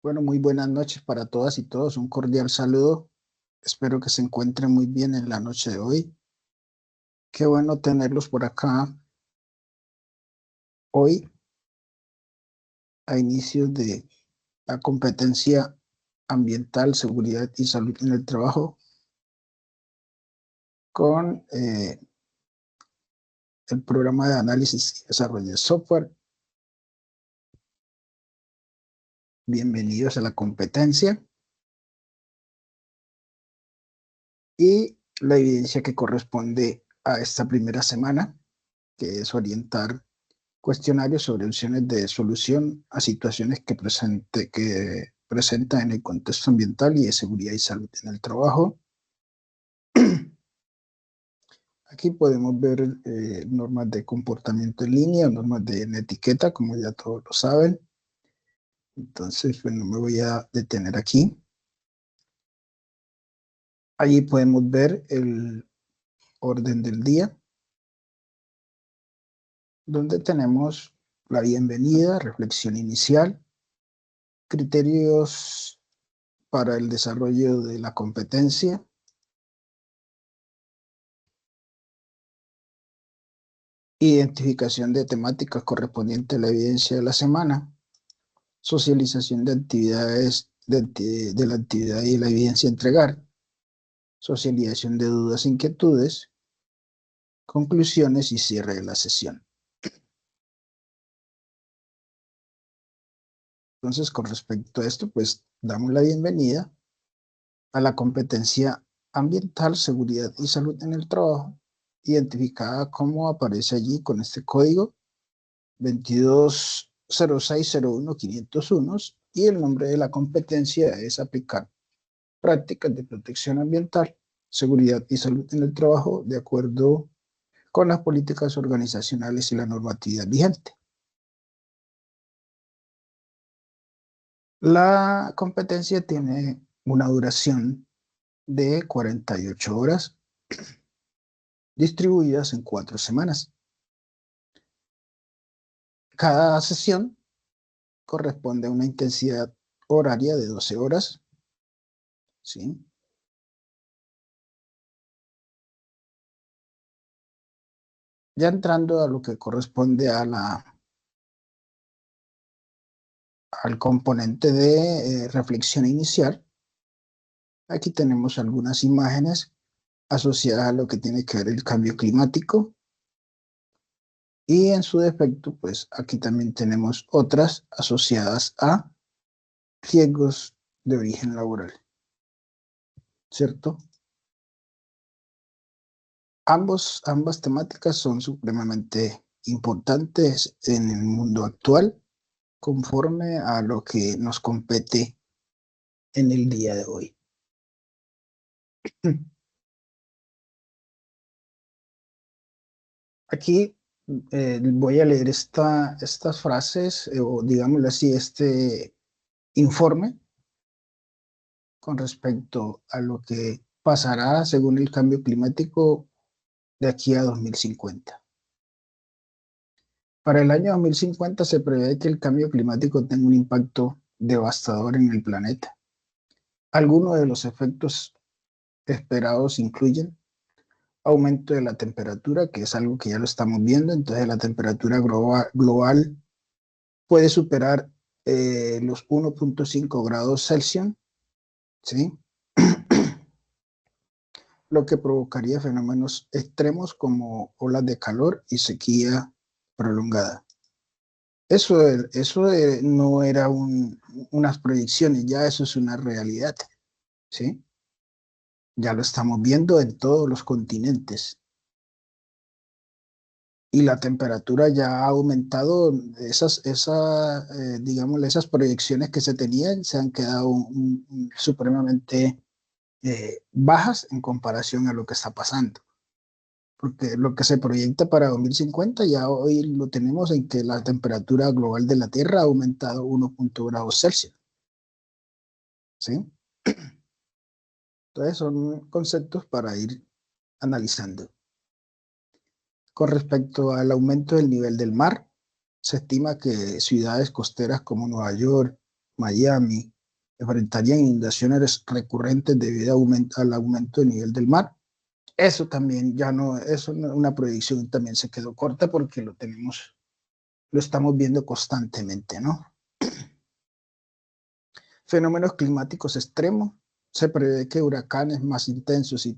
Bueno, muy buenas noches para todas y todos. Un cordial saludo. Espero que se encuentren muy bien en la noche de hoy. Qué bueno tenerlos por acá hoy a inicios de la competencia ambiental, seguridad y salud en el trabajo con el programa de análisis y desarrollo de software. Bienvenidos a la competencia y la evidencia que corresponde a esta primera semana, que es orientar cuestionarios sobre opciones de solución a situaciones que presenta en el contexto ambiental y de seguridad y salud en el trabajo. Aquí podemos ver normas de comportamiento en línea, normas de etiqueta, como ya todos lo saben. Entonces, bueno, me voy a detener aquí. Allí podemos ver el orden del día, donde tenemos la bienvenida, reflexión inicial, criterios para el desarrollo de la competencia, identificación de temáticas correspondientes a la evidencia de la semana, socialización de actividades de la actividad y la evidencia a entregar, socialización de dudas e inquietudes, conclusiones y cierre de la sesión. Entonces, con respecto a esto, pues damos la bienvenida a la competencia ambiental, seguridad y salud en el trabajo, identificada como aparece allí con este código 220601-501, y el nombre de la competencia es aplicar prácticas de protección ambiental, seguridad y salud en el trabajo de acuerdo con las políticas organizacionales y la normatividad vigente. La competencia tiene una duración de 48 horas distribuidas en 4 semanas. Cada sesión corresponde a una intensidad horaria de 12 horas, ¿sí? Ya entrando a lo que corresponde a al componente de reflexión inicial, aquí tenemos algunas imágenes asociadas a lo que tiene que ver el cambio climático, y en su defecto, pues aquí también tenemos otras asociadas a riesgos de origen laboral, ¿cierto? Ambas temáticas son supremamente importantes en el mundo actual, conforme a lo que nos compete en el día de hoy. Aquí voy a leer estas frases, o digámoslo así, este informe con respecto a lo que pasará según el cambio climático de aquí a 2050. Para el año 2050 se prevé que el cambio climático tenga un impacto devastador en el planeta. Algunos de los efectos esperados incluyen aumento de la temperatura, que es algo que ya lo estamos viendo. Entonces la temperatura global puede superar los 1.5 grados Celsius, ¿sí? Lo que provocaría fenómenos extremos como olas de calor y sequía prolongada. Eso no era unas proyecciones, ya eso es una realidad, ¿sí? Ya lo estamos viendo en todos los continentes. Y la temperatura ya ha aumentado. Digamos, esas proyecciones que se tenían se han quedado supremamente bajas en comparación a lo que está pasando. Porque lo que se proyecta para 2050 ya hoy lo tenemos en que la temperatura global de la Tierra ha aumentado 1 grados Celsius, ¿sí? Entonces son conceptos para ir analizando. Con respecto al aumento del nivel del mar, se estima que ciudades costeras como Nueva York, Miami, enfrentarían inundaciones recurrentes debido al aumento del nivel del mar. Eso también ya no, eso una proyección también se quedó corta porque lo estamos viendo constantemente, ¿no? Fenómenos climáticos extremos. Se prevé que huracanes más intensos y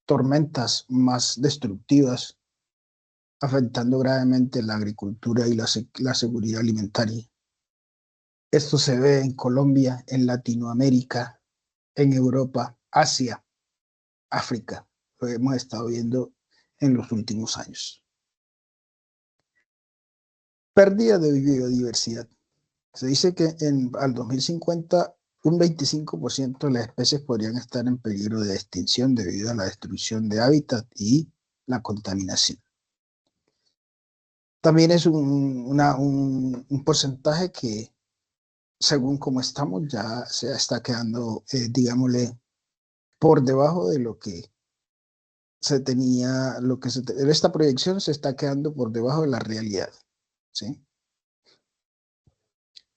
tormentas más destructivas, afectando gravemente la agricultura y la seguridad alimentaria. Esto se ve en Colombia, en Latinoamérica, en Europa, Asia, África. Lo hemos estado viendo en los últimos años. Pérdida de biodiversidad. Se dice que al 2050 un 25% de las especies podrían estar en peligro de extinción debido a la destrucción de hábitat y la contaminación. También es un porcentaje que, según como estamos, ya se está quedando, digámosle, por debajo de lo que se tenía, esta proyección se está quedando por debajo de la realidad, ¿sí?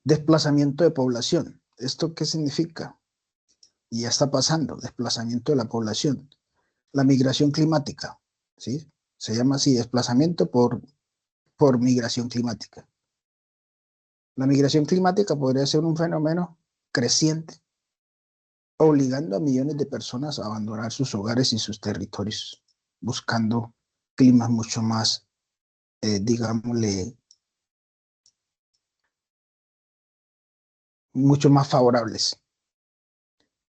Desplazamiento de población. ¿Esto qué significa? Y ya está pasando, desplazamiento de la población. La migración climática, ¿sí? Se llama así, desplazamiento por migración climática. La migración climática podría ser un fenómeno creciente, obligando a millones de personas a abandonar sus hogares y sus territorios, buscando climas mucho más, digámosle, mucho más favorables.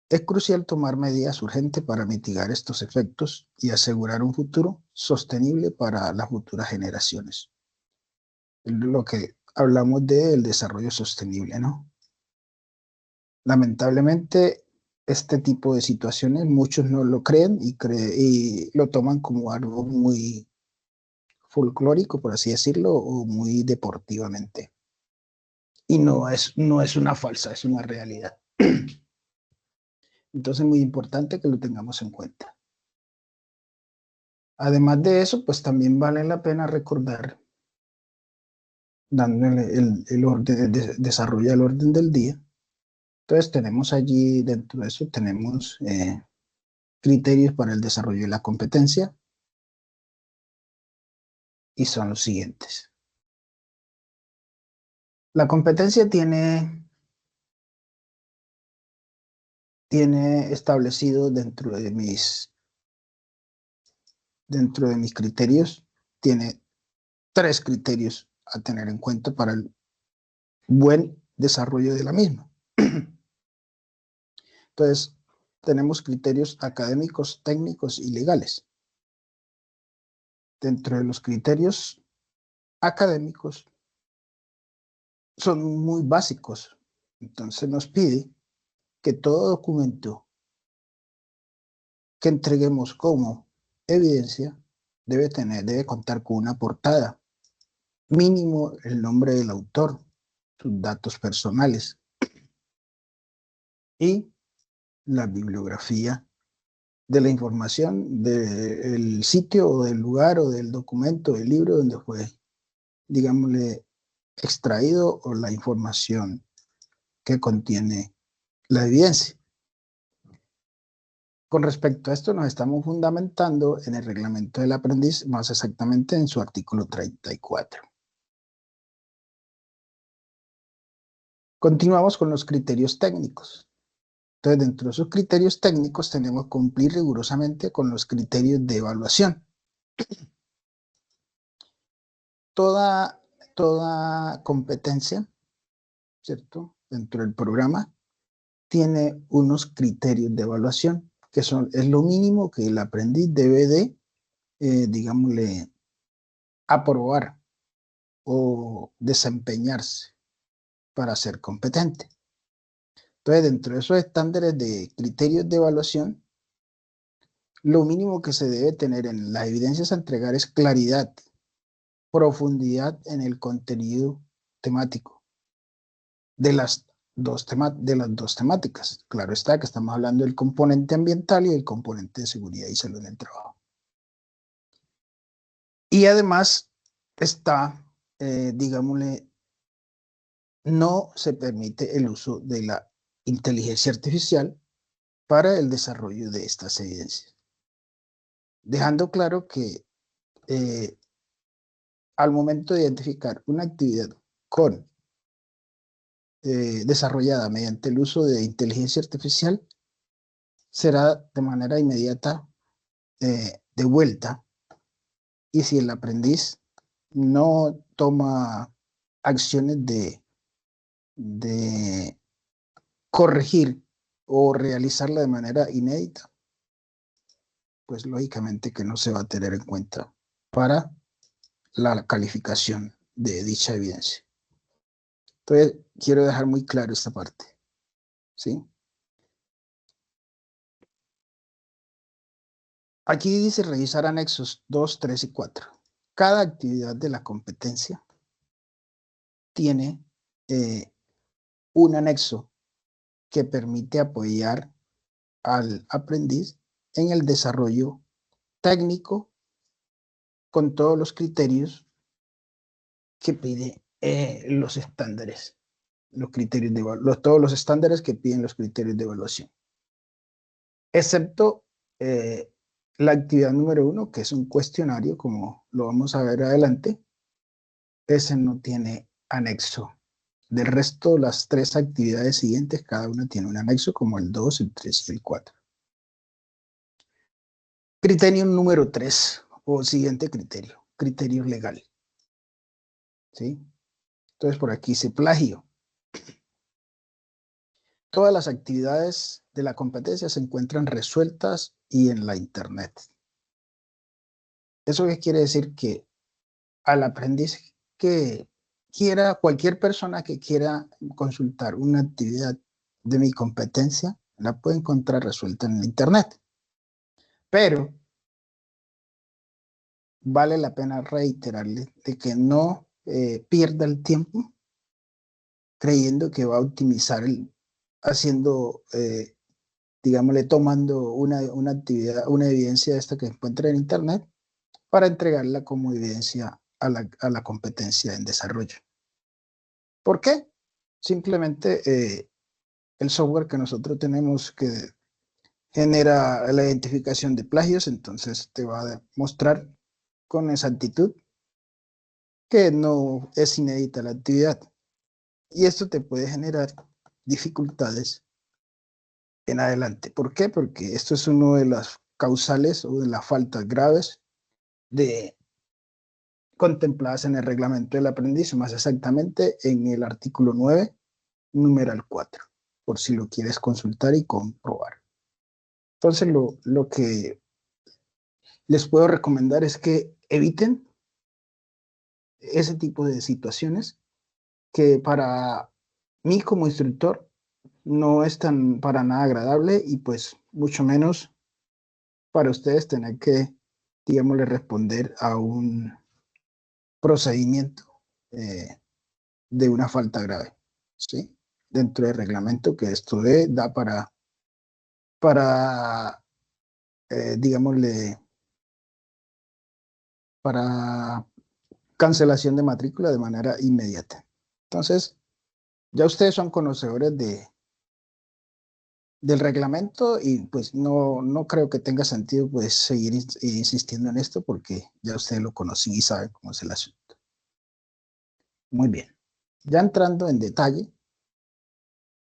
Es crucial tomar medidas urgentes para mitigar estos efectos y asegurar un futuro sostenible para las futuras generaciones. Lo que hablamos del desarrollo sostenible, ¿no? Lamentablemente, este tipo de situaciones muchos no lo creen y lo toman como algo muy folclórico, por así decirlo, o muy deportivamente. Y no es una falsa, es una realidad. Entonces, es muy importante que lo tengamos en cuenta. Además de eso, pues también vale la pena recordar, dándole el orden, desarrolla el orden del día. Entonces, tenemos allí, dentro de eso, tenemos criterios para el desarrollo de la competencia y son los siguientes. La competencia tiene establecido dentro de mis criterios, tiene 3 criterios a tener en cuenta para el buen desarrollo de la misma. Entonces, tenemos criterios académicos, técnicos y legales. Dentro de los criterios académicos son muy básicos. Entonces nos pide que todo documento que entreguemos como evidencia debe contar con una portada, mínimo el nombre del autor, sus datos personales y la bibliografía de la información del sitio o del lugar o del documento, del libro donde fue, digámosle, extraído o la información que contiene la evidencia. Con respecto a esto, nos estamos fundamentando en el reglamento del aprendiz, más exactamente en su artículo 34. Continuamos con los criterios técnicos. Entonces, dentro de esos criterios técnicos tenemos que cumplir rigurosamente con los criterios de evaluación. Toda competencia, ¿cierto? Dentro del programa tiene unos criterios de evaluación que es lo mínimo que el aprendiz debe de, digámosle, aprobar o desempeñarse para ser competente. Entonces, dentro de esos estándares de criterios de evaluación, lo mínimo que se debe tener en las evidencias a entregar es claridad, profundidad en el contenido temático de las dos temáticas. Claro está que estamos hablando del componente ambiental y del componente de seguridad y salud en el trabajo. Y además está, digámosle, no se permite el uso de la inteligencia artificial para el desarrollo de estas evidencias. Dejando claro que al momento de identificar una actividad con desarrollada mediante el uso de inteligencia artificial, será de manera inmediata devuelta, y si el aprendiz no toma acciones de corregir o realizarla de manera inédita, pues lógicamente que no se va a tener en cuenta para la calificación de dicha evidencia. Entonces, quiero dejar muy claro esta parte, ¿sí? Aquí dice revisar anexos 2, 3 y 4. Cada actividad de la competencia tiene un anexo que permite apoyar al aprendiz en el desarrollo técnico con todos los criterios que pide los estándares, todos los estándares que piden los criterios de evaluación, excepto la actividad número 1, que es un cuestionario, como lo vamos a ver adelante. Ese no tiene anexo. Del resto, las 3 actividades siguientes, cada una tiene un anexo, como el 2, el 3 y el 4. Criterio número 3, o siguiente criterio legal. ¿Sí? Entonces, por aquí dice plagio. Todas las actividades de la competencia se encuentran resueltas y en la internet. ¿Eso qué quiere decir? Que al aprendiz que quiera, cualquier persona que quiera consultar una actividad de mi competencia, la puede encontrar resuelta en la internet. Pero vale la pena reiterarle de que no pierda el tiempo creyendo que va a optimizar haciendo, digámosle, tomando una actividad, una evidencia de esta que encuentra en internet para entregarla como evidencia a la competencia en desarrollo. ¿Por qué? Simplemente el software que nosotros tenemos que genera la identificación de plagios, entonces te va a mostrar con exactitud que no es inédita la actividad. Y esto te puede generar dificultades en adelante. ¿Por qué? Porque esto es uno de las causales o de las faltas graves de contempladas en el reglamento del aprendiz, más exactamente en el artículo 9, numeral 4, por si lo quieres consultar y comprobar. Entonces, lo que les puedo recomendar es que eviten ese tipo de situaciones que para mí como instructor no es tan para nada agradable, y pues mucho menos para ustedes tener que, digámosle, responder a un procedimiento eh, de una falta grave, ¿sí? Dentro del reglamento que esto da para digámosle, para cancelación de matrícula de manera inmediata. Entonces, ya ustedes son conocedores del reglamento, y pues no creo que tenga sentido pues seguir insistiendo en esto, porque ya ustedes lo conocen y saben cómo es el asunto. Muy bien. Ya entrando en detalle,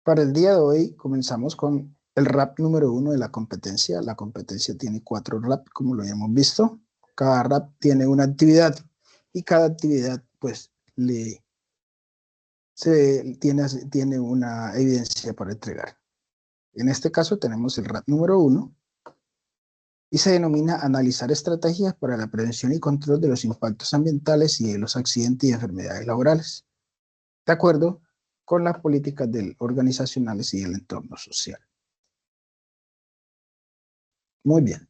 para el día de hoy comenzamos con el RAP número 1 de la competencia. La competencia tiene 4 RAP, como lo habíamos visto. Cada RAP tiene una actividad, y cada actividad pues tiene una evidencia para entregar. En este caso tenemos el RAP número 1 y se denomina analizar estrategias para la prevención y control de los impactos ambientales y de los accidentes y enfermedades laborales, de acuerdo con las políticas organizacionales y el entorno social. Muy bien.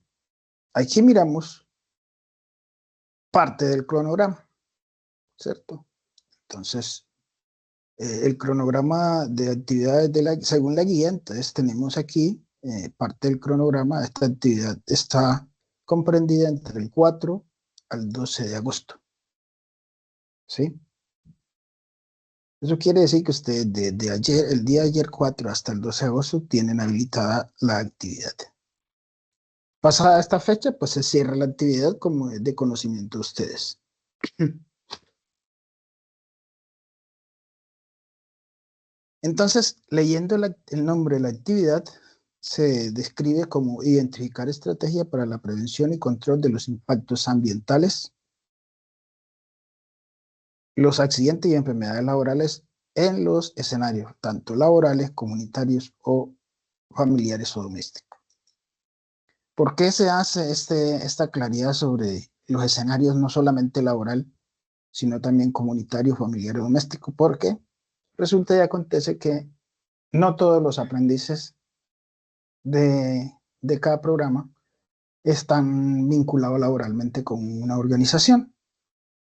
Aquí miramos parte del cronograma, ¿cierto? Entonces, el cronograma de actividades según la guía, entonces tenemos aquí parte del cronograma. Esta actividad está comprendida entre el 4 al 12 de agosto, ¿sí? Eso quiere decir que ustedes desde ayer, el día de ayer 4 hasta el 12 de agosto tienen habilitada la actividad. Pasada esta fecha, pues se cierra la actividad como es de conocimiento de ustedes. Entonces, leyendo el nombre de la actividad, se describe como identificar estrategia para la prevención y control de los impactos ambientales, los accidentes y enfermedades laborales en los escenarios, tanto laborales, comunitarios o familiares o domésticos. ¿Por qué se hace esta claridad sobre los escenarios no solamente laboral, sino también comunitario, familiar o doméstico? Porque resulta y acontece que no todos los aprendices de cada programa están vinculados laboralmente con una organización.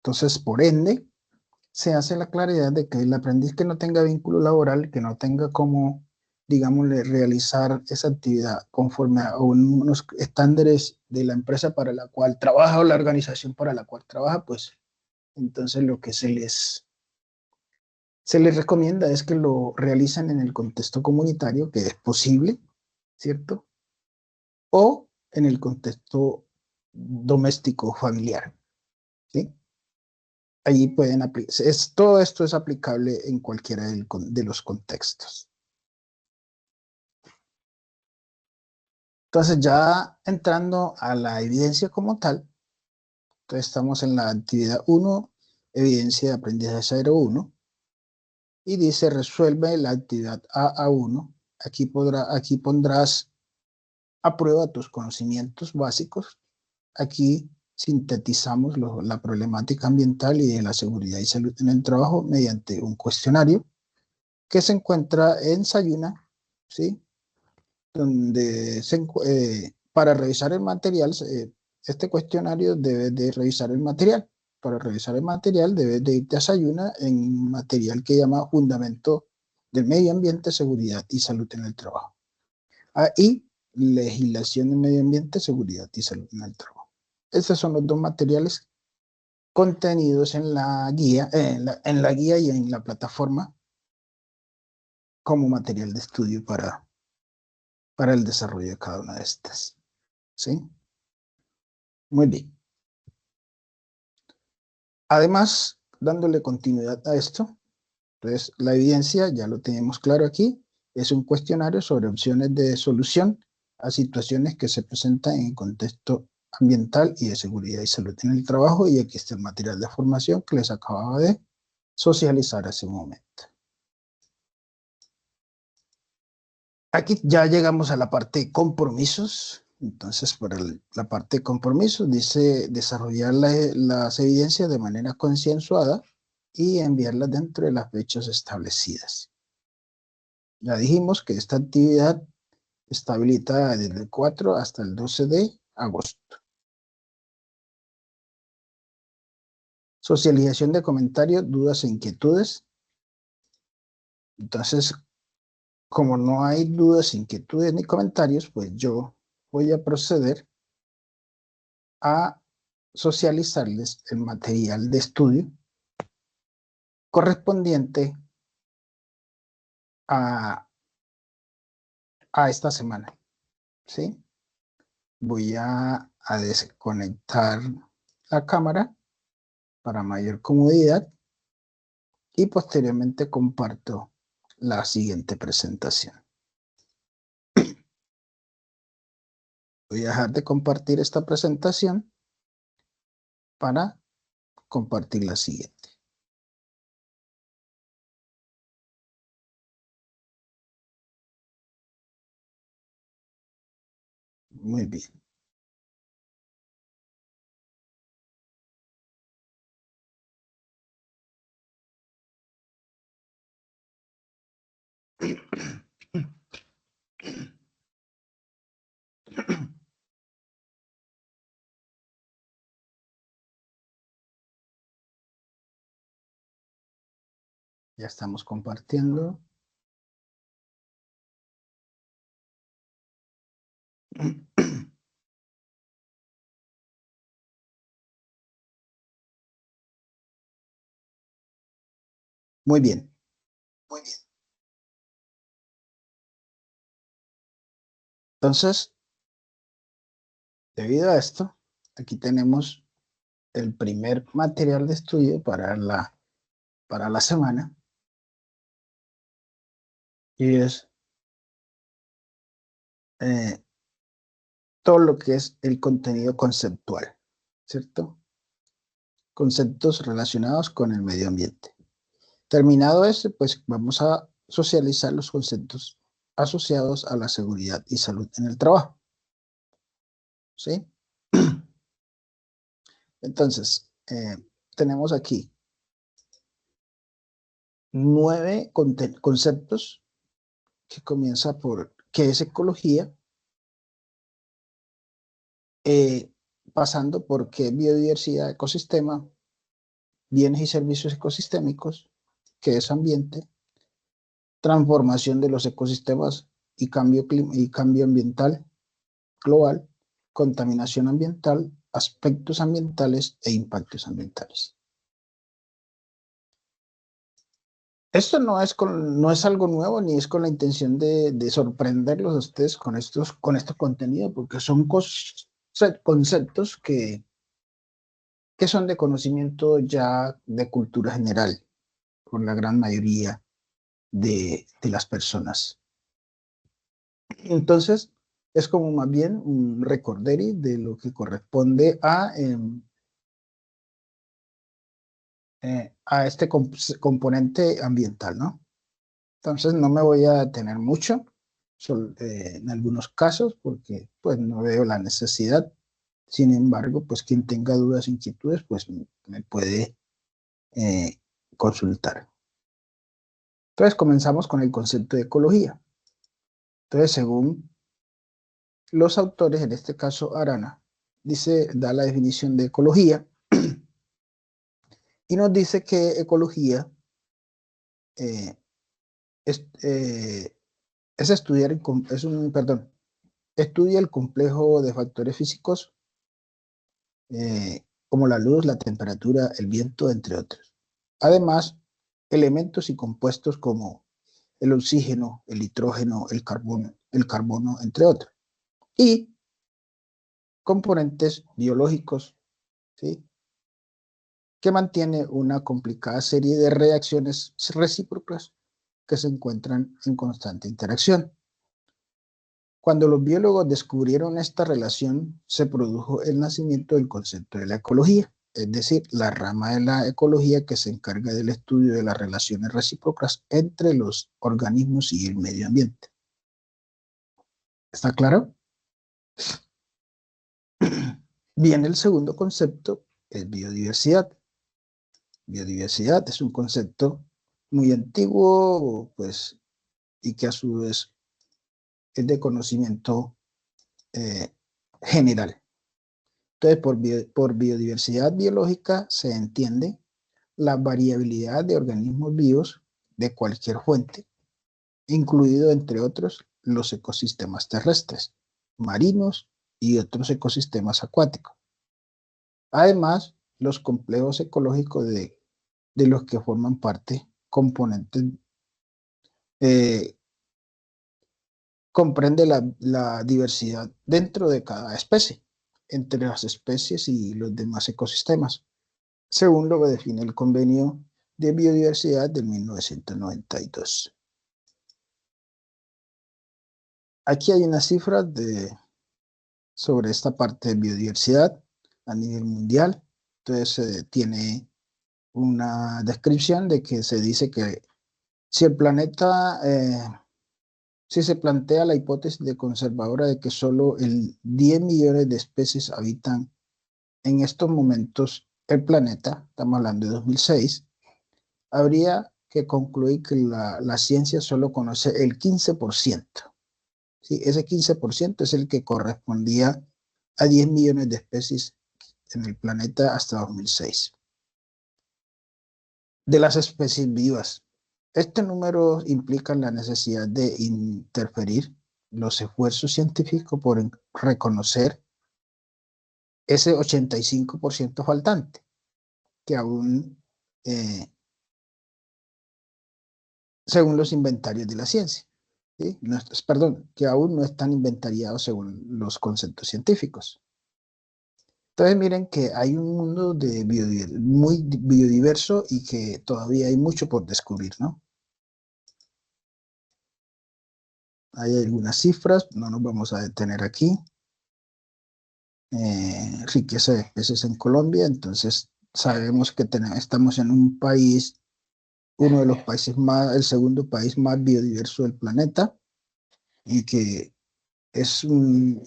Entonces, por ende, se hace la claridad de que el aprendiz que no tenga vínculo laboral, que no tenga como, digámosle, realizar esa actividad conforme a unos estándares de la empresa para la cual trabaja o la organización para la cual trabaja, pues entonces lo que se les recomienda es que lo realicen en el contexto comunitario, que es posible, ¿cierto? O en el contexto doméstico familiar, ¿sí? Allí pueden aplicar, todo esto es aplicable en cualquiera de los contextos. Entonces, ya entrando a la evidencia como tal, entonces estamos en la actividad 1, evidencia de aprendizaje 01, y dice resuelve la actividad A1. Aquí pondrás a prueba tus conocimientos básicos. Aquí sintetizamos la problemática ambiental y de la seguridad y salud en el trabajo mediante un cuestionario que se encuentra en Sayuna, ¿sí? Donde para revisar el material, este cuestionario debe de revisar el material. Para revisar el material debes de irte a Sayuna en un material que llama Fundamento del Medio Ambiente, Seguridad y Salud en el Trabajo. Y Legislación de Medio Ambiente, Seguridad y Salud en el Trabajo. Estos son los dos materiales contenidos en la guía, en la guía y en la plataforma como material de estudio para el desarrollo de cada una de estas. ¿Sí? Muy bien. Además, dándole continuidad a esto, entonces la evidencia, ya lo tenemos claro aquí, es un cuestionario sobre opciones de solución a situaciones que se presentan en el contexto ambiental y de seguridad y salud en el trabajo, y aquí está el material de formación que les acababa de socializar hace un momento. Aquí ya llegamos a la parte de compromisos. Entonces, para la parte de compromisos dice desarrollar las evidencias de manera consensuada y enviarlas dentro de las fechas establecidas. Ya dijimos que esta actividad está habilitada desde el 4 hasta el 12 de agosto. Socialización de comentarios, dudas e inquietudes. Entonces, como no hay dudas, inquietudes ni comentarios, pues yo voy a proceder a socializarles el material de estudio correspondiente a esta semana, ¿sí? Voy a desconectar la cámara para mayor comodidad y posteriormente comparto la siguiente presentación. Voy a dejar de compartir esta presentación para compartir la siguiente. Muy bien. Ya estamos compartiendo. Muy bien. Muy bien. Entonces, debido a esto, aquí tenemos el primer material de estudio para la semana y es eh, todo lo que es el contenido conceptual, ¿cierto? Conceptos relacionados con el medio ambiente. Terminado este, pues vamos a socializar los conceptos asociados a la seguridad y salud en el trabajo, ¿sí? Entonces, tenemos aquí 9 conceptos que comienza por qué es ecología, eh, pasando por qué es biodiversidad, ecosistema, bienes y servicios ecosistémicos, qué es ambiente, transformación de los ecosistemas y cambio ambiental global, contaminación ambiental, aspectos ambientales e impactos ambientales. Esto no es algo nuevo ni es con la intención de sorprenderlos a ustedes con estos contenidos, porque son conceptos que son de conocimiento ya de cultura general por la gran mayoría de las personas. Entonces, es como más bien un recorderi de lo que corresponde a este componente ambiental, ¿no? Entonces, no me voy a detener mucho en algunos casos porque pues no veo la necesidad. Sin embargo, pues quien tenga dudas, inquietudes, pues me puede eh, consultar. Entonces, comenzamos con el concepto de ecología. Entonces, según los autores, en este caso Arana, da la definición de ecología y nos dice que ecología eh, es, eh, es estudiar, perdón, estudia el complejo de factores físicos como la luz, la temperatura, el viento, entre otros. Además, elementos y compuestos como el oxígeno, el nitrógeno, el carbono, entre otros. Y componentes biológicos, ¿sí? Que mantiene una complicada serie de reacciones recíprocas que se encuentran en constante interacción. Cuando los biólogos descubrieron esta relación, se produjo el nacimiento del concepto de la ecología, es decir, la rama de la ecología que se encarga del estudio de las relaciones recíprocas entre los organismos y el medio ambiente. ¿Está claro? Bien, el segundo concepto es biodiversidad. Biodiversidad es un concepto muy antiguo, pues, y que a su vez es de conocimiento eh, general. Entonces, por biodiversidad biológica se entiende la variabilidad de organismos vivos de cualquier fuente, incluido, entre otros, los ecosistemas terrestres, marinos y otros ecosistemas acuáticos. Además, los complejos ecológicos de los que forman parte componentes eh, comprende la diversidad dentro de cada especie, entre las especies y los demás ecosistemas, según lo que define el Convenio de Biodiversidad de 1992. Aquí hay unas cifras sobre esta parte de biodiversidad a nivel mundial. Entonces, tiene una descripción de que se dice que si el planeta, si se plantea la hipótesis de conservadora de que solo 10 millones de especies habitan en estos momentos el planeta, estamos hablando de 2006, habría que concluir que la ciencia solo conoce el 15%. ¿Sí? Ese 15% es el que correspondía a 10 millones de especies en el planeta hasta 2006. De las especies vivas, este número implica la necesidad de interferir los esfuerzos científicos por reconocer ese 85% faltante, que aún según los inventarios de la ciencia. ¿Sí? No, perdón, que aún no están inventariados según los conceptos científicos. Entonces miren que hay un mundo muy biodiverso y que todavía hay mucho por descubrir, ¿no? Hay algunas cifras, no nos vamos a detener aquí. Riqueza de especies en Colombia, entonces sabemos que estamos en un país, uno de los países más, el segundo país más biodiverso del planeta, y que es un,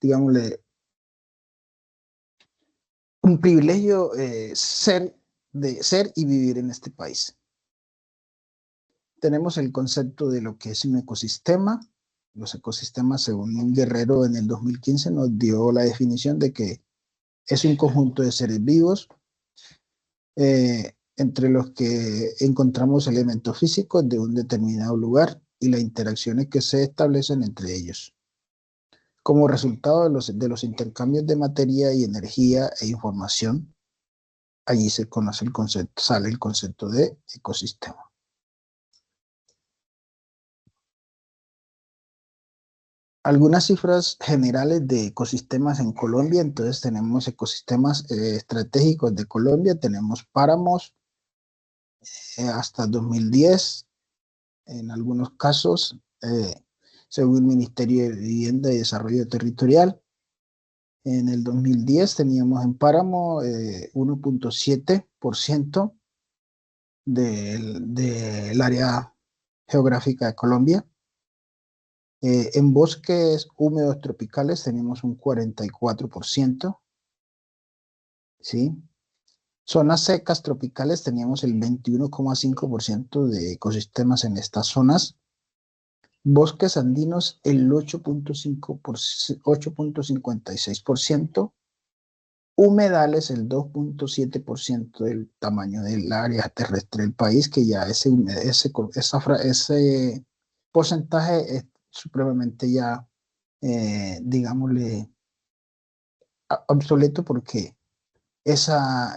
digámosle, un privilegio ser y vivir en este país. Tenemos el concepto de lo que es un ecosistema. Los ecosistemas, según un Guerrero en el 2015, nos dio la definición de que es un conjunto de seres vivos entre los que encontramos elementos físicos de un determinado lugar y las interacciones que se establecen entre ellos. Como resultado de los intercambios de materia y energía e información, allí se conoce el concepto, sale el concepto de ecosistema. Algunas cifras generales de ecosistemas en Colombia. Entonces tenemos ecosistemas estratégicos de Colombia, tenemos páramos hasta 2010, en algunos casos, según el Ministerio de Vivienda y Desarrollo Territorial. En el 2010 teníamos en páramo 1.7% del área geográfica de Colombia. En bosques húmedos tropicales tenemos un 44%, ¿sí? Zonas secas tropicales teníamos el 21,5% de ecosistemas en estas zonas. Bosques andinos el 8.56%. Humedales el 2.7% del tamaño del área terrestre del país, que ya ese porcentaje es supremamente ya, digámosle, obsoleto, porque esa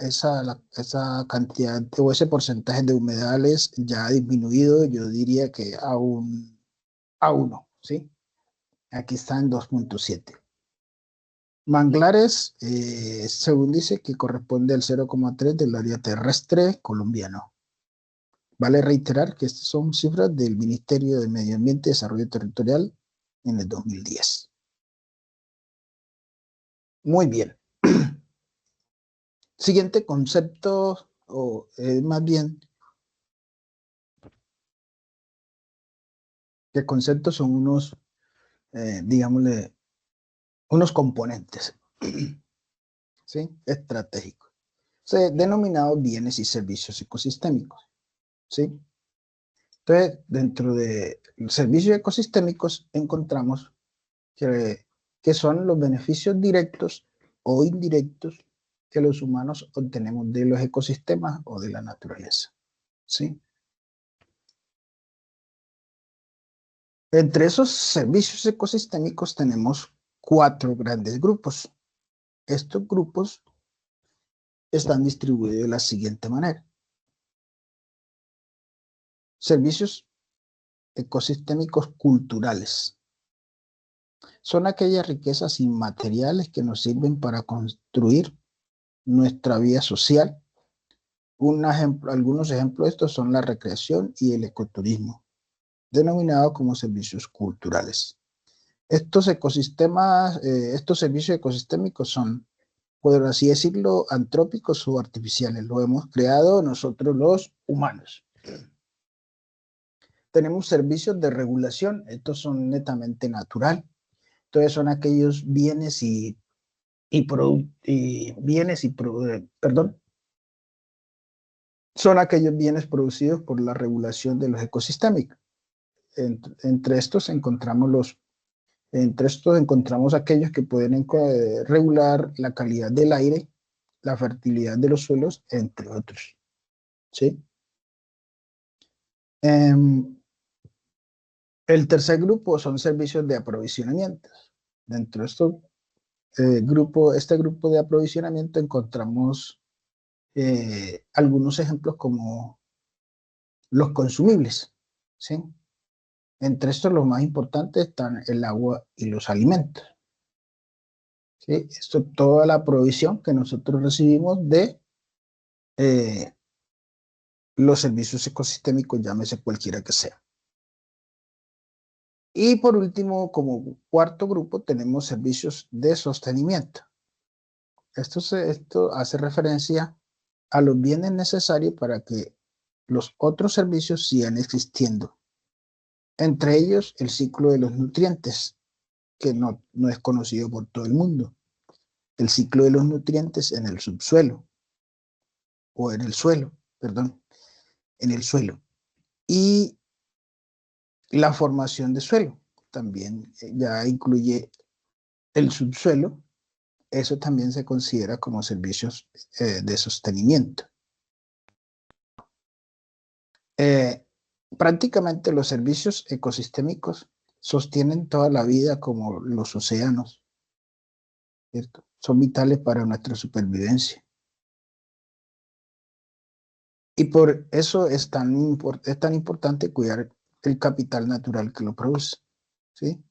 cantidad o ese porcentaje de humedales ya ha disminuido, yo diría que a 1, ¿sí? Aquí está en 2.7. Manglares, según dice, que corresponde al 0,3 del área terrestre colombiano. Vale reiterar que estas son cifras del Ministerio de Medio Ambiente y Desarrollo Territorial en el 2010. Muy bien. Siguiente concepto, o más bien, que conceptos son unos, digámosle, unos componentes, ¿sí? Estratégicos, denominados bienes y servicios ecosistémicos, ¿sí? Entonces, dentro de los servicios ecosistémicos encontramos que son los beneficios directos o indirectos que los humanos obtenemos de los ecosistemas o de la naturaleza, ¿sí? Entre esos servicios ecosistémicos tenemos 4 grandes grupos. Estos grupos están distribuidos de la siguiente manera. Servicios ecosistémicos culturales. Son aquellas riquezas inmateriales que nos sirven para construir nuestra vida social. Algunos ejemplos de estos son la recreación y el ecoturismo, denominados como servicios culturales. Estos servicios ecosistémicos son, por así decirlo, antrópicos o artificiales. Lo hemos creado nosotros los humanos. Tenemos servicios de regulación. Estos son netamente natural. Entonces son aquellos bienes son aquellos bienes producidos por la regulación de los ecosistemas. Entre estos encontramos aquellos que pueden regular la calidad del aire, la fertilidad de los suelos, entre otros, ¿sí? El tercer grupo son servicios de aprovisionamiento. Dentro de este grupo de aprovisionamiento encontramos algunos ejemplos como los consumibles, ¿sí? Entre estos los más importantes están el agua y los alimentos, ¿sí? Esto, toda la provisión que nosotros recibimos de eh, los servicios ecosistémicos, llámese cualquiera que sea. Y por último, como cuarto grupo, tenemos servicios de sostenimiento. Esto hace referencia a los bienes necesarios para que los otros servicios sigan existiendo. Entre ellos, el ciclo de los nutrientes, que no es conocido por todo el mundo. El ciclo de los nutrientes en el subsuelo, o en el suelo, perdón, en el suelo. Y la formación de suelo, también ya incluye el subsuelo. Eso también se considera como servicios de sostenimiento. Eh, Prácticamente los servicios ecosistémicos sostienen toda la vida, como los océanos, ¿cierto? Son vitales para nuestra supervivencia. Y por eso es tan importante cuidar el capital natural que lo produce, ¿sí?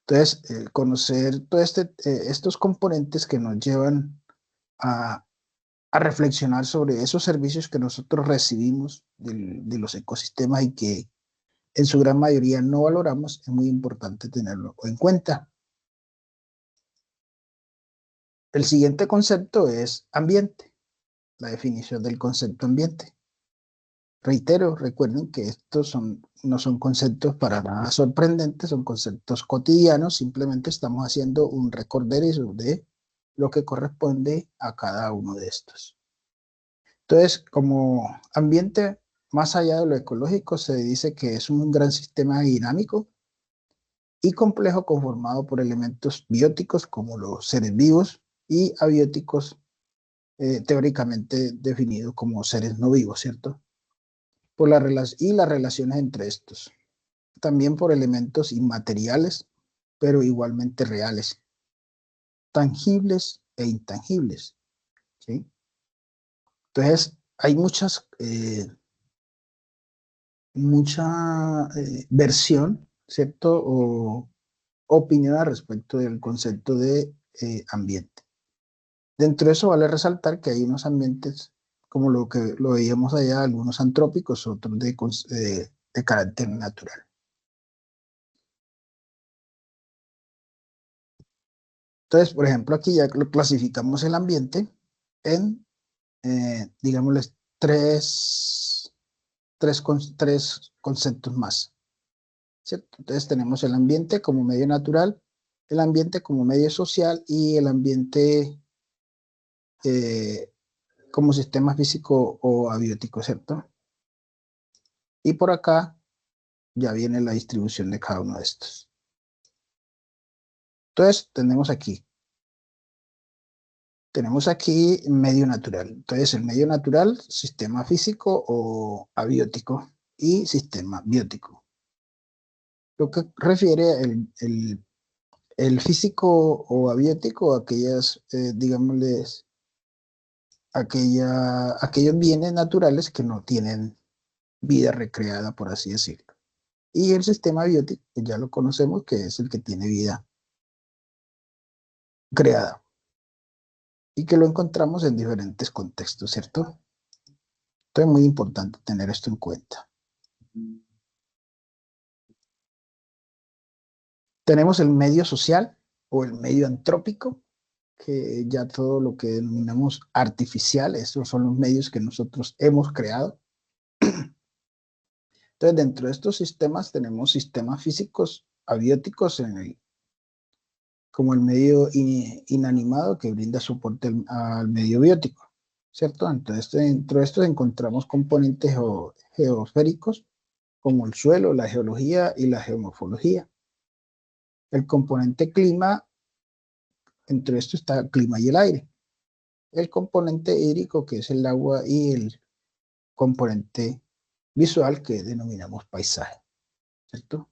Entonces, conocer todos estos componentes que nos llevan a, a reflexionar sobre esos servicios que nosotros recibimos de los ecosistemas y que en su gran mayoría no valoramos, es muy importante tenerlo en cuenta. El siguiente concepto es ambiente, la definición del concepto ambiente. Reitero, recuerden que no son conceptos para nada sorprendentes, son conceptos cotidianos, simplemente estamos haciendo un recorderis de lo que corresponde a cada uno de estos. Entonces, como ambiente, más allá de lo ecológico, se dice que es un gran sistema dinámico y complejo conformado por elementos bióticos como los seres vivos y abióticos, teóricamente definidos como seres no vivos, ¿cierto? Y las relaciones entre estos. También por elementos inmateriales, pero igualmente reales, tangibles e intangibles, ¿sí? Entonces, hay mucha versión, ¿cierto? O opinión al respecto del concepto de ambiente. Dentro de eso vale resaltar que hay unos ambientes, como lo que lo veíamos allá, algunos antrópicos, otros de carácter natural. Entonces, por ejemplo, aquí ya lo clasificamos el ambiente en, digámosles, tres conceptos más, ¿cierto? Entonces tenemos el ambiente como medio natural, el ambiente como medio social y el ambiente eh, como sistema físico o abiótico, ¿cierto? Y por acá ya viene la distribución de cada uno de estos. Entonces tenemos aquí medio natural. Entonces el medio natural, sistema físico o abiótico y sistema biótico. Lo que refiere el físico o abiótico, aquellas, digámosles, aquellos bienes naturales que no tienen vida recreada, por así decirlo. Y el sistema biótico, que ya lo conocemos, que es el que tiene vida creada y que lo encontramos en diferentes contextos, ¿cierto? Entonces es muy importante tener esto en cuenta. Tenemos el medio social o el medio antrópico, que ya todo lo que denominamos artificial, estos son los medios que nosotros hemos creado. Entonces, dentro de estos sistemas tenemos sistemas físicos abióticos como el medio inanimado que brinda soporte al medio biótico, ¿cierto? Entonces, dentro de estos encontramos componentes geosféricos como el suelo, la geología y la geomorfología. El componente clima, entre esto está el clima y el aire. El componente hídrico, que es el agua, y el componente visual, que denominamos paisaje, ¿cierto?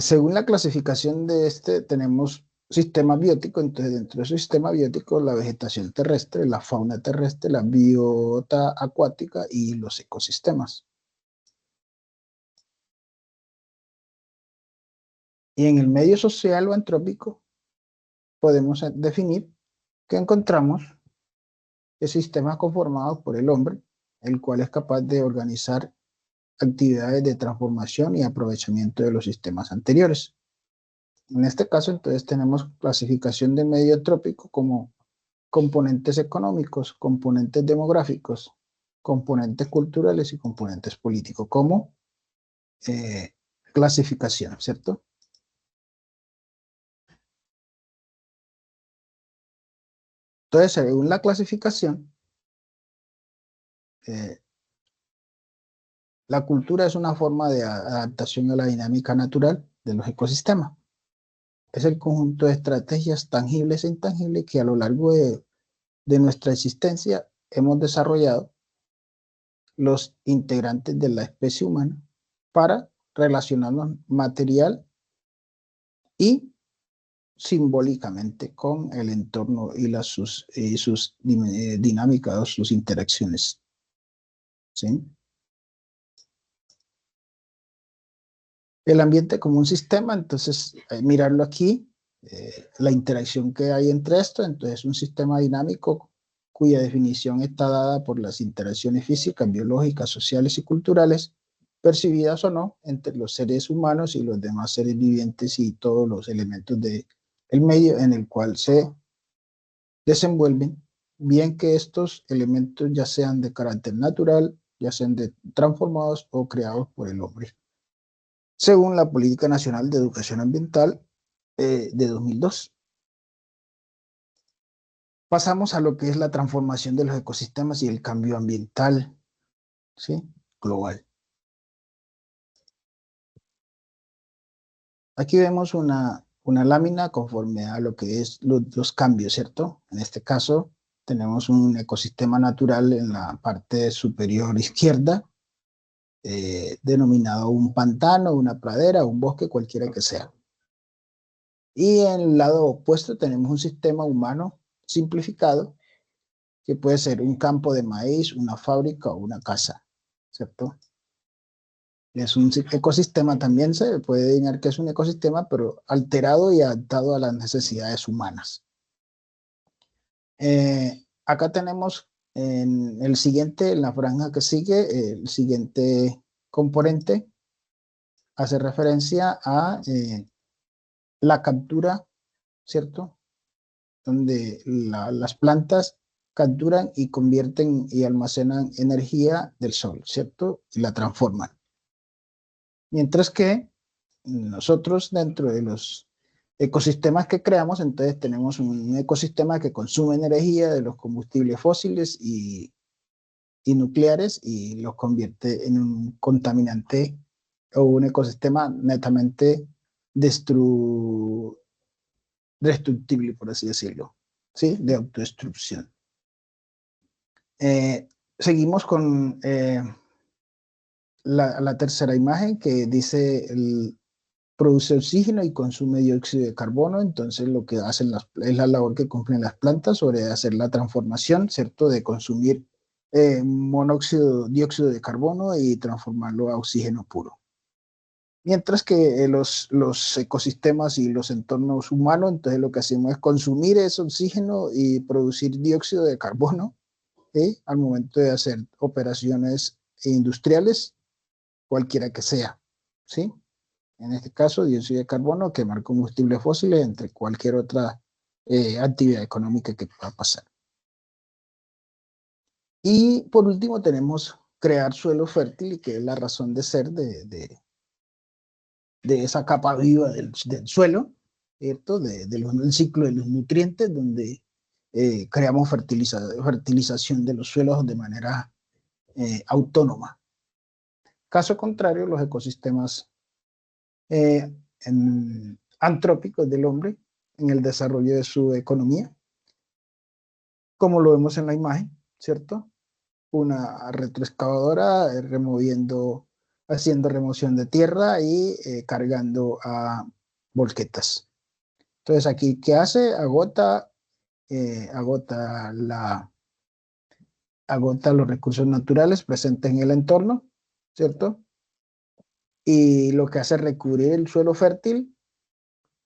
Según la clasificación de tenemos sistema biótico. Entonces, dentro de su sistema biótico, la vegetación terrestre, la fauna terrestre, la biota acuática y los ecosistemas. Y en el medio social o antrópico, podemos definir que encontramos sistemas conformados por el hombre, el cual es capaz de organizar actividades de transformación y aprovechamiento de los sistemas anteriores. En este caso, entonces, tenemos clasificación de medio trópico como componentes económicos, componentes demográficos, componentes culturales y componentes políticos, como clasificación, ¿cierto? Entonces, según la clasificación, eh, la cultura es una forma de adaptación a la dinámica natural de los ecosistemas. Es el conjunto de estrategias tangibles e intangibles que a lo largo de nuestra existencia hemos desarrollado los integrantes de la especie humana para relacionarnos material y simbólicamente con el entorno y sus dinámicas, sus interacciones. ¿Sí? El ambiente como un sistema, entonces mirarlo aquí, la interacción que hay entre esto, entonces un sistema dinámico cuya definición está dada por las interacciones físicas, biológicas, sociales y culturales, percibidas o no, entre los seres humanos y los demás seres vivientes y todos los elementos del medio en el cual se desenvuelven, bien que estos elementos ya sean de carácter natural, ya sean transformados o creados por el hombre, según la Política Nacional de Educación Ambiental de 2002. Pasamos a lo que es la transformación de los ecosistemas y el cambio ambiental, ¿sí? Global. Aquí vemos una lámina conforme a lo que es los cambios, ¿cierto? En este caso, tenemos un ecosistema natural en la parte superior izquierda, denominado un pantano, una pradera, un bosque, cualquiera que sea. Y en el lado opuesto tenemos un sistema humano simplificado, que puede ser un campo de maíz, una fábrica o una casa, ¿cierto? Es un ecosistema, también se puede denominar que es un ecosistema, pero alterado y adaptado a las necesidades humanas. Acá tenemos en el siguiente, en la franja que sigue, el siguiente componente hace referencia a la captura, ¿cierto? Donde las plantas capturan y convierten y almacenan energía del sol, ¿cierto? Y la transforman. Mientras que nosotros dentro de los ecosistemas que creamos, entonces tenemos un ecosistema que consume energía de los combustibles fósiles y nucleares y los convierte en un contaminante o un ecosistema netamente destructible, por así decirlo, ¿sí? De autodestrucción. Seguimos con la tercera imagen que dice produce oxígeno y consume dióxido de carbono. Entonces lo que hacen es la labor que cumplen las plantas sobre hacer la transformación, ¿cierto? De consumir dióxido de carbono y transformarlo a oxígeno puro. Mientras que los ecosistemas y los entornos humanos, entonces lo que hacemos es consumir ese oxígeno y producir dióxido de carbono al momento de hacer operaciones industriales, cualquiera que sea, ¿sí? En este caso, dióxido de carbono, quemar combustibles fósiles, entre cualquier otra actividad económica que pueda pasar. Y por último tenemos crear suelo fértil, que es la razón de ser de esa capa viva del suelo, ¿cierto? Del ciclo de los nutrientes, donde creamos fertilización de los suelos de manera autónoma. Caso contrario, los ecosistemas antrópicos del hombre en el desarrollo de su economía, como lo vemos en la imagen, ¿cierto? Una retroexcavadora haciendo remoción de tierra y cargando a volquetas. Entonces aquí, ¿qué hace? Agota agota los recursos naturales presentes en el entorno, ¿cierto? Y lo que hace es recubrir el suelo fértil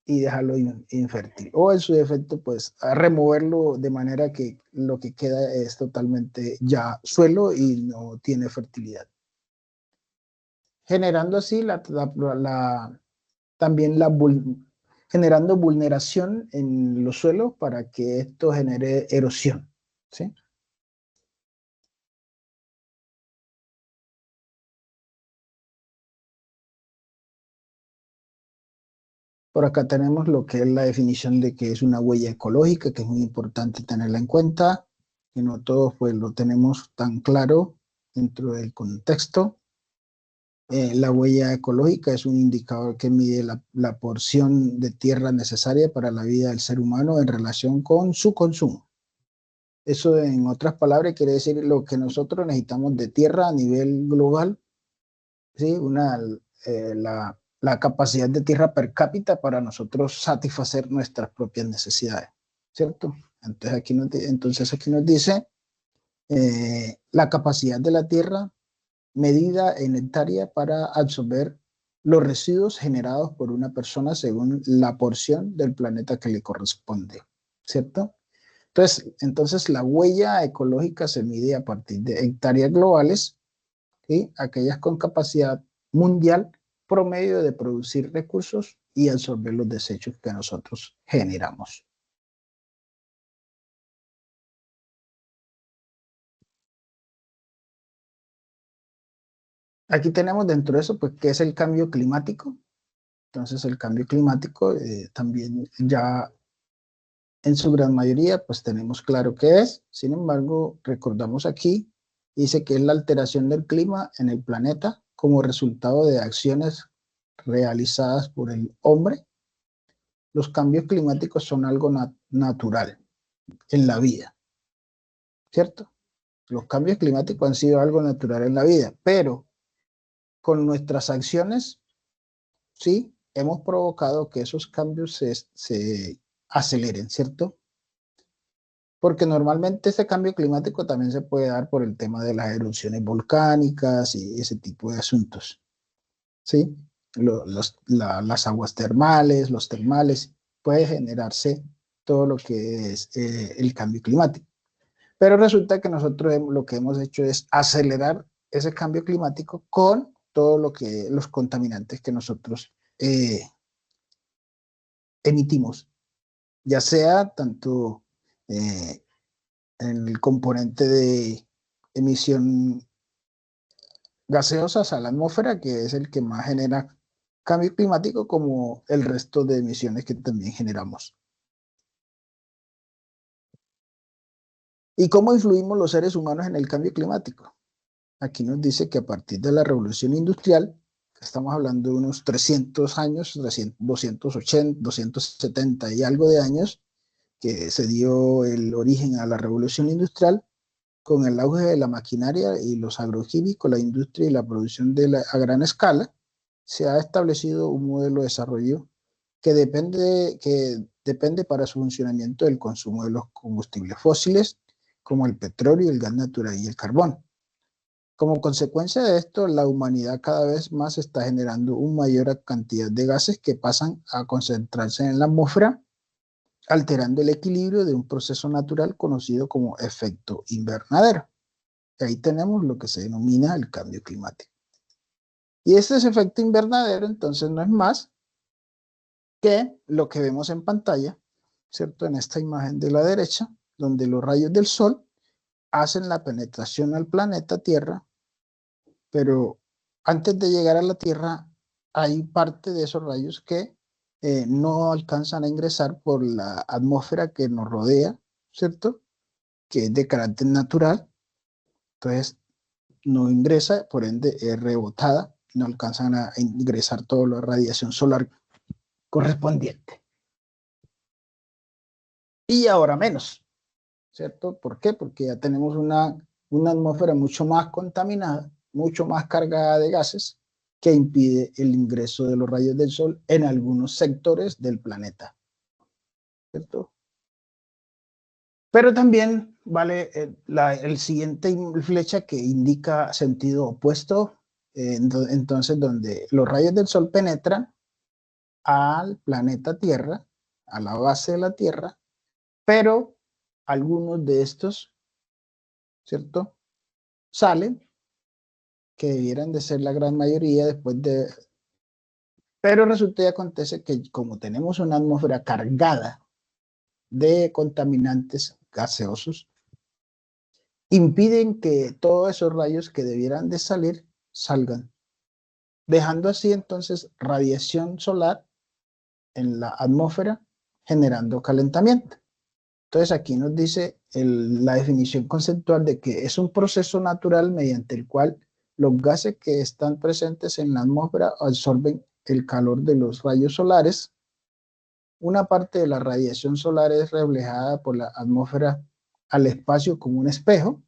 y dejarlo infértil. O en su defecto, pues, a removerlo de manera que lo que queda es totalmente ya suelo y no tiene fertilidad. Generando así también generando vulneración en los suelos para que esto genere erosión, ¿sí? Por acá tenemos lo que es la definición de que es una huella ecológica, que es muy importante tenerla en cuenta, que no todos pues lo tenemos tan claro dentro del contexto. La huella ecológica es un indicador que mide la porción de tierra necesaria para la vida del ser humano en relación con su consumo. Eso, en otras palabras, quiere decir lo que nosotros necesitamos de tierra a nivel global, ¿sí? La capacidad de tierra per cápita para nosotros satisfacer nuestras propias necesidades, ¿cierto? Entonces aquí nos dice la capacidad de la tierra medida en hectárea para absorber los residuos generados por una persona según la porción del planeta que le corresponde, ¿cierto? Entonces la huella ecológica se mide a partir de hectáreas globales, ¿sí? Aquellas con capacidad mundial promedio de producir recursos y absorber los desechos que nosotros generamos. Aquí tenemos dentro de eso, pues, ¿qué es el cambio climático? Entonces, el cambio climático también ya en su gran mayoría, pues tenemos claro qué es. Sin embargo, recordamos aquí, dice que es la alteración del clima en el planeta como resultado de acciones realizadas por el hombre. Los cambios climáticos son algo natural en la vida, ¿cierto? Los cambios climáticos han sido algo natural en la vida, pero con nuestras acciones, sí, hemos provocado que esos cambios se aceleren, ¿cierto? Porque normalmente ese cambio climático también se puede dar por el tema de las erupciones volcánicas y ese tipo de asuntos, ¿sí? Las aguas termales, los termales, puede generarse todo lo que es el cambio climático. Pero resulta que nosotros lo que hemos hecho es acelerar ese cambio climático con todo lo que los contaminantes que nosotros emitimos, ya sea tanto eh, en el componente de emisión gaseosas a la atmósfera, que es el que más genera cambio climático, como el resto de emisiones que también generamos. ¿Y cómo influimos los seres humanos en el cambio climático? Aquí nos dice que a partir de la revolución industrial, estamos hablando de unos 300 años, 280, 270 y algo de años, que se dio el origen a la revolución industrial, con el auge de la maquinaria y los agroquímicos, la industria y la producción a gran escala, se ha establecido un modelo de desarrollo que depende para su funcionamiento del consumo de los combustibles fósiles, como el petróleo, el gas natural y el carbón. Como consecuencia de esto, la humanidad cada vez más está generando una mayor cantidad de gases que pasan a concentrarse en la atmósfera, alterando el equilibrio de un proceso natural conocido como efecto invernadero. Ahí tenemos lo que se denomina el cambio climático. Y este es efecto invernadero, entonces no es más que lo que vemos en pantalla, ¿cierto? En esta imagen de la derecha, donde los rayos del sol hacen la penetración al planeta Tierra, pero antes de llegar a la Tierra hay parte de esos rayos que no alcanzan a ingresar por la atmósfera que nos rodea, ¿cierto? Que es de carácter natural, entonces no ingresa, por ende es rebotada, no alcanzan a ingresar toda la radiación solar correspondiente. Y ahora menos, ¿cierto? ¿Por qué? Porque ya tenemos una atmósfera mucho más contaminada, mucho más cargada de gases, que impide el ingreso de los rayos del sol en algunos sectores del planeta. ¿cierto? Pero también vale el siguiente flecha que indica sentido opuesto, entonces donde los rayos del Sol penetran al planeta Tierra, a la base de la Tierra, pero algunos de estos, ¿cierto? Salen, que debieran de ser la gran mayoría después de... Pero resulta y acontece que como tenemos una atmósfera cargada de contaminantes gaseosos, impiden que todos esos rayos que debieran de salir salgan, dejando así entonces radiación solar en la atmósfera generando calentamiento. Entonces aquí nos dice la definición conceptual de que es un proceso natural mediante el cual los gases que están presentes en la atmósfera absorben el calor de los rayos solares. Una parte de la radiación solar es reflejada por la atmósfera al espacio como un espejo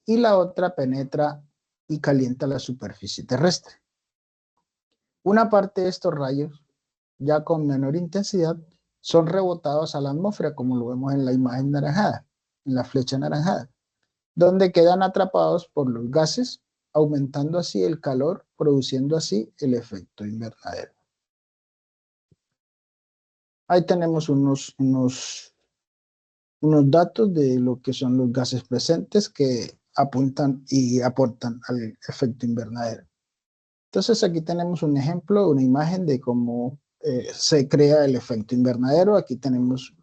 y la otra penetra y calienta la superficie terrestre. Una parte de estos rayos, ya con menor intensidad, son rebotados a la atmósfera, como lo vemos en la imagen naranjada, en la flecha anaranjada, donde quedan atrapados por los gases, aumentando así el calor, produciendo así el efecto invernadero. Ahí tenemos unos datos de lo que son los gases presentes que apuntan y aportan al efecto invernadero. Entonces aquí tenemos un ejemplo, una imagen de cómo se crea el efecto invernadero. Aquí tenemos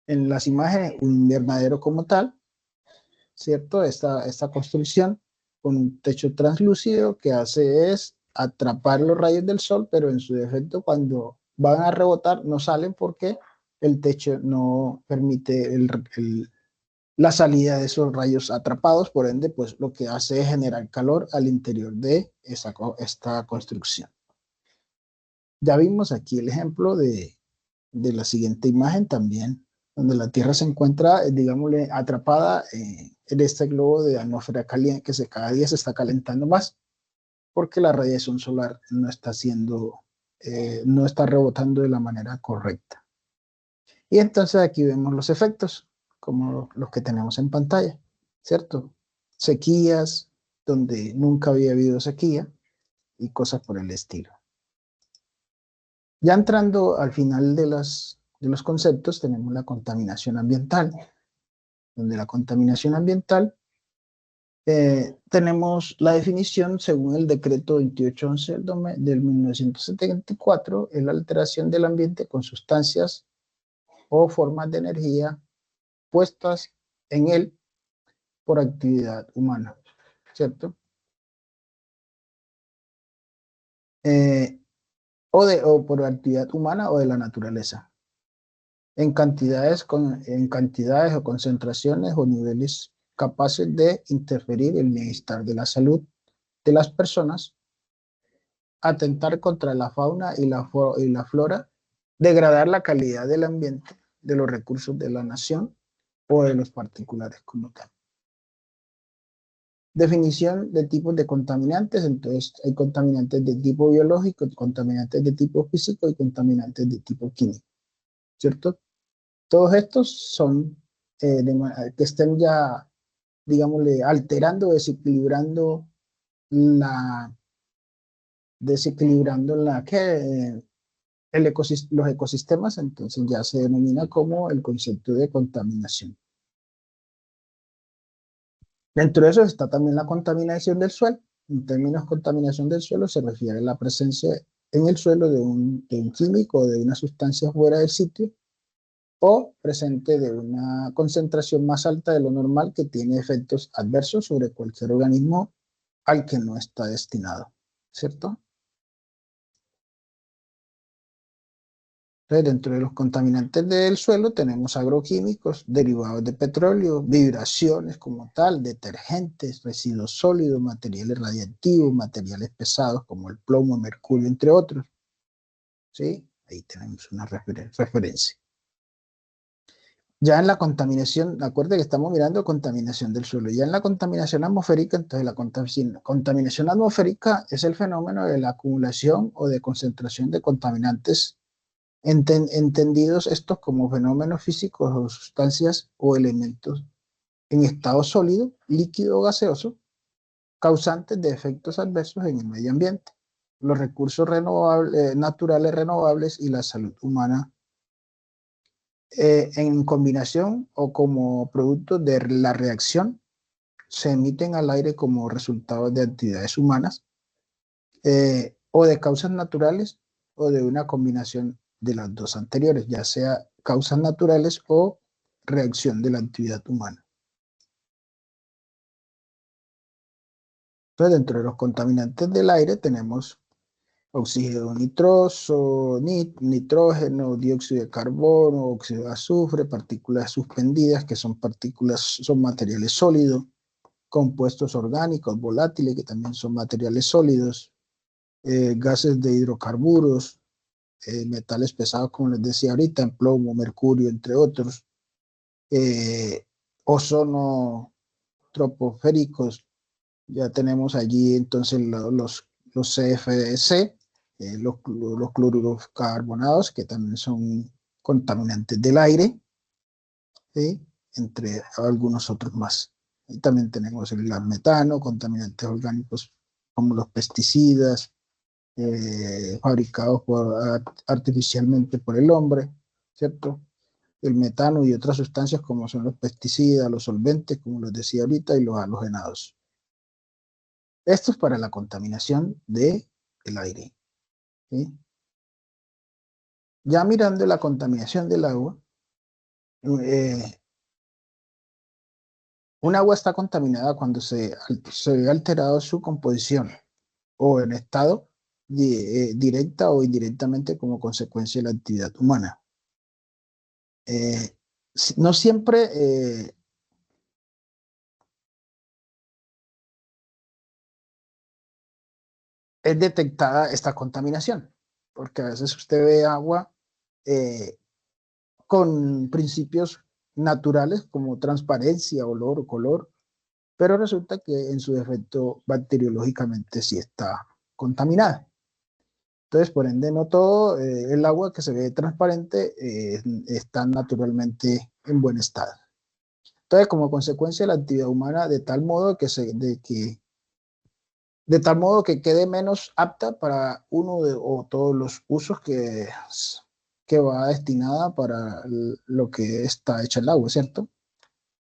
en las imágenes un invernadero como tal, ¿cierto? Esta construcción con un techo translúcido que hace es atrapar los rayos del sol, pero en su defecto cuando van a rebotar no salen porque el techo no permite la salida de esos rayos atrapados, por ende, pues lo que hace es generar calor al interior de esta construcción. Ya vimos aquí el ejemplo de la siguiente imagen también, donde la Tierra se encuentra, digámosle, atrapada en este globo de atmósfera caliente que cada día se está calentando más, porque la radiación solar no está no está rebotando de la manera correcta. Y entonces aquí vemos los efectos, como los que tenemos en pantalla, ¿cierto? Sequías, donde nunca había habido sequía, y cosas por el estilo. Ya entrando al final de los conceptos, tenemos la contaminación ambiental, donde la contaminación ambiental tenemos la definición según el decreto 2811 del 1974, es la alteración del ambiente con sustancias o formas de energía puestas en él por actividad humana, ¿cierto? Eh, o por actividad humana o de la naturaleza, en cantidades o concentraciones o niveles capaces de interferir en el bienestar de la salud de las personas, atentar contra la fauna y la flora, degradar la calidad del ambiente, de los recursos de la nación o de los particulares como tal. Definición de tipos de contaminantes. Entonces, hay contaminantes de tipo biológico, contaminantes de tipo físico y contaminantes de tipo químico, ¿cierto? Todos estos son que estén ya, digámosle, alterando, la, desequilibrando los ecosistemas, entonces ya se denomina como el concepto de contaminación. Dentro de eso está también la contaminación del suelo. En términos de contaminación del suelo se refiere a la presencia en el suelo de un químico o de una sustancia fuera del sitio o presente de una concentración más alta de lo normal que tiene efectos adversos sobre cualquier organismo al que no está destinado, ¿cierto? Entonces, dentro de los contaminantes del suelo tenemos agroquímicos, derivados de petróleo, vibraciones como tal, detergentes, residuos sólidos, materiales radiactivos, materiales pesados como el plomo, mercurio, entre otros. ¿Sí? Ahí tenemos una referencia. Ya en la contaminación, acuérdense que estamos mirando contaminación del suelo. Ya en la contaminación atmosférica, entonces la contaminación atmosférica es el fenómeno de la acumulación o de concentración de contaminantes entendidos estos como fenómenos físicos o sustancias o elementos en estado sólido, líquido o gaseoso, causantes de efectos adversos en el medio ambiente, los recursos naturales renovables y la salud humana, en combinación o como producto de la reacción, se emiten al aire como resultado de actividades humanas, o de causas naturales o de una combinación de las dos anteriores, ya sea causas naturales o reacción de la actividad humana. Entonces, dentro de los contaminantes del aire tenemos oxígeno nitroso, nitrógeno, dióxido de carbono, óxido de azufre, partículas suspendidas, que son partículas, son materiales sólidos, compuestos orgánicos, volátiles, que también son materiales sólidos, gases de hidrocarburos, metales pesados, como les decía ahorita, plomo, mercurio, entre otros, eh, ozono troposféricos. Ya tenemos allí entonces los CFC, los cloruros carbonados, que también son contaminantes del aire, ¿sí? Entre algunos otros más. Y también tenemos el gas metano, contaminantes orgánicos como los pesticidas, fabricados artificialmente por el hombre, ¿cierto? El metano y otras sustancias como son los pesticidas, los solventes, como les decía ahorita, y los halogenados. Esto es para la contaminación del aire, ¿sí? Ya mirando la contaminación del agua, eh, un agua está contaminada cuando se ve alterado su composición o en estado directa o indirectamente como consecuencia de la actividad humana. No siempre es detectada esta contaminación, porque a veces usted ve agua eh, con principios naturales como transparencia, olor o color, pero resulta que en su defecto bacteriológicamente sí está contaminada. Entonces, por ende, no todo el agua que se ve transparente está naturalmente en buen estado. Entonces, como consecuencia de la actividad humana, de tal modo que quede menos apta para uno o todos los usos que va destinada para lo que está hecha el agua, ¿cierto?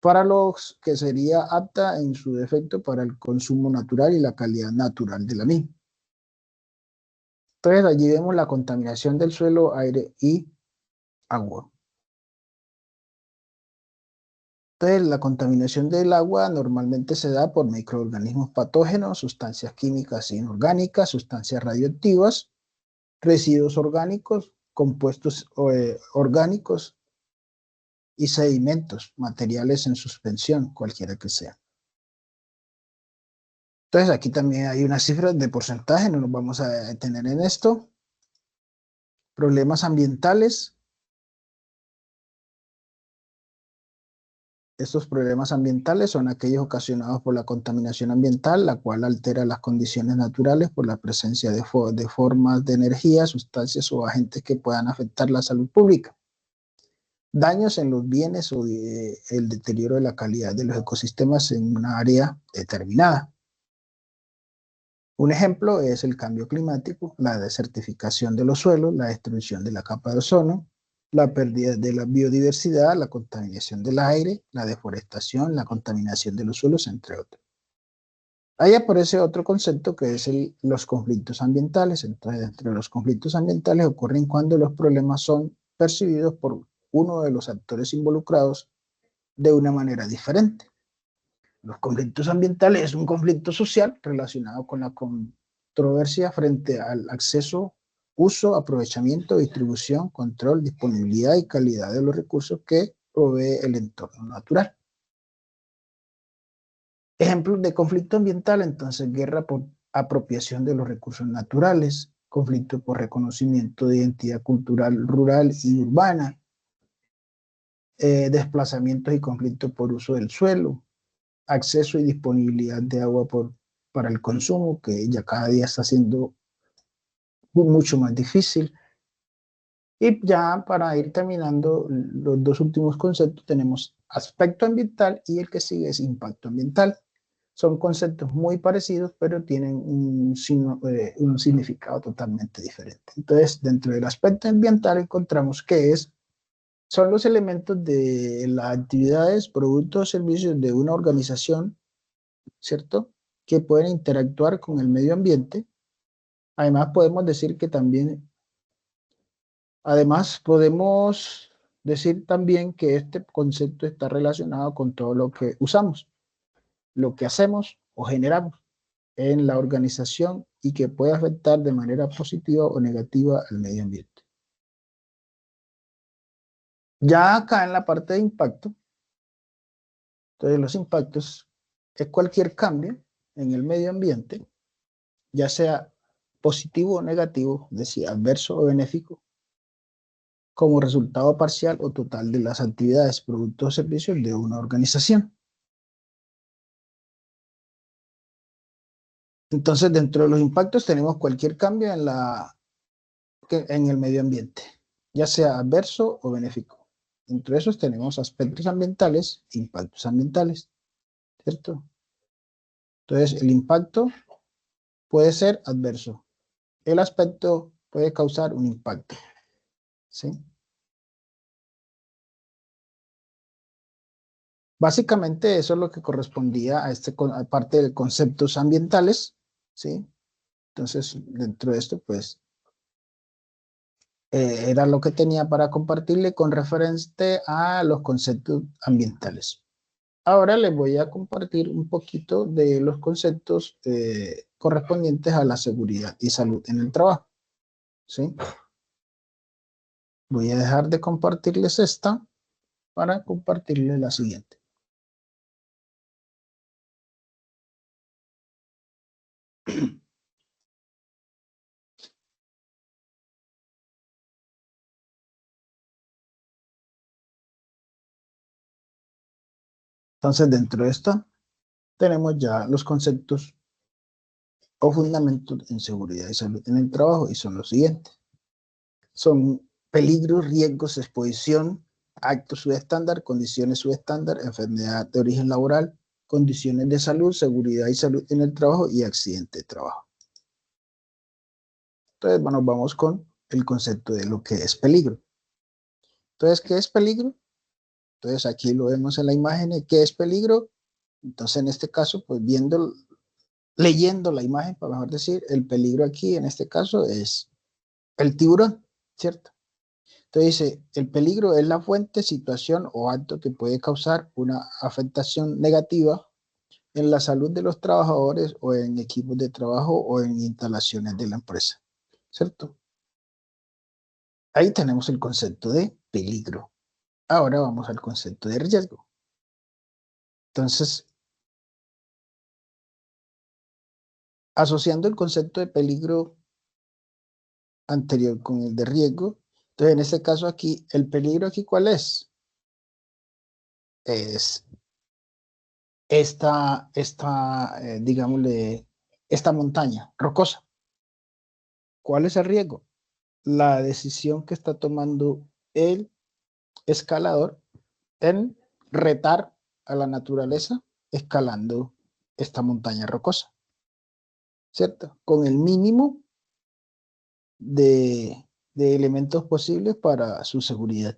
Para los que sería apta en su defecto para el consumo natural y la calidad natural de la misma. Entonces allí vemos la contaminación del suelo, aire y agua. Entonces la contaminación del agua normalmente se da por microorganismos patógenos, sustancias químicas inorgánicas, sustancias radioactivas, residuos orgánicos, compuestos orgánicos y sedimentos, materiales en suspensión, cualquiera que sea. Entonces aquí también hay unas cifras de porcentaje, no nos vamos a detener en esto. Problemas ambientales. Estos problemas ambientales son aquellos ocasionados por la contaminación ambiental, la cual altera las condiciones naturales por la presencia de formas de energía, sustancias o agentes que puedan afectar la salud pública. Daños en los bienes o el deterioro de la calidad de los ecosistemas en una área determinada. Un ejemplo es el cambio climático, la desertificación de los suelos, la destrucción de la capa de ozono, la pérdida de la biodiversidad, la contaminación del aire, la deforestación, la contaminación de los suelos, entre otros. Ahí aparece otro concepto que es los conflictos ambientales. Entonces, entre los conflictos ambientales ocurren cuando los problemas son percibidos por uno de los actores involucrados de una manera diferente. Los conflictos ambientales es un conflicto social relacionado con la controversia frente al acceso, uso, aprovechamiento, distribución, control, disponibilidad y calidad de los recursos que provee el entorno natural. Ejemplos de conflicto ambiental, entonces, guerra por apropiación de los recursos naturales, conflicto por reconocimiento de identidad cultural rural y urbana, desplazamientos y conflictos por uso del suelo, acceso y disponibilidad de agua para el consumo, que ya cada día está siendo mucho más difícil, Y ya para ir terminando los dos últimos conceptos, tenemos aspecto ambiental y el que sigue es impacto ambiental. Son conceptos muy parecidos, pero tienen un significado totalmente diferente. Entonces, dentro del aspecto ambiental encontramos que son los elementos de las actividades, productos o servicios de una organización, ¿cierto? Que pueden interactuar con el medio ambiente. Además, podemos decir que también, además, podemos decir también que este concepto está relacionado con todo lo que usamos, lo que hacemos o generamos en la organización y que puede afectar de manera positiva o negativa al medio ambiente. Ya acá en la parte de impacto, entonces los impactos es cualquier cambio en el medio ambiente, ya sea positivo o negativo, es decir, adverso o benéfico, como resultado parcial o total de las actividades, productos o servicios de una organización. Entonces, dentro de los impactos tenemos cualquier cambio en el medio ambiente, ya sea adverso o benéfico. Entre esos tenemos aspectos ambientales e impactos ambientales, ¿cierto? Entonces, el impacto puede ser adverso. El aspecto puede causar un impacto, ¿sí? Básicamente eso es lo que correspondía a parte de conceptos ambientales, ¿sí? Entonces, dentro de esto, pues, era lo que tenía para compartirle con referente a los conceptos ambientales. Ahora les voy a compartir un poquito de los conceptos correspondientes a la seguridad y salud en el trabajo, ¿sí? Voy a dejar de compartirles esta para compartirles la siguiente. Entonces, dentro de esta tenemos ya los conceptos o fundamentos en seguridad y salud en el trabajo y son los siguientes. Son peligros, riesgos, exposición, actos subestándar, condiciones subestándar, enfermedad de origen laboral, condiciones de salud, seguridad y salud en el trabajo y accidente de trabajo. Entonces, bueno, vamos con el concepto de lo que es peligro. Entonces, ¿qué es peligro? Entonces, aquí lo vemos en la imagen, ¿qué es peligro? Entonces, en este caso, pues leyendo la imagen, para mejor decir, el peligro aquí, en este caso, es el tiburón, ¿cierto? Entonces dice, el peligro es la fuente, situación o acto que puede causar una afectación negativa en la salud de los trabajadores o en equipos de trabajo o en instalaciones de la empresa, ¿cierto? Ahí tenemos el concepto de peligro. Ahora vamos al concepto de riesgo. Entonces, asociando el concepto de peligro anterior con el de riesgo, entonces en este caso aquí, el peligro aquí, ¿cuál es? Es digámosle, esta montaña rocosa. ¿Cuál es el riesgo? La decisión que está tomando el escalador en retar a la naturaleza escalando esta montaña rocosa, ¿cierto? Con el mínimo de elementos posibles para su seguridad,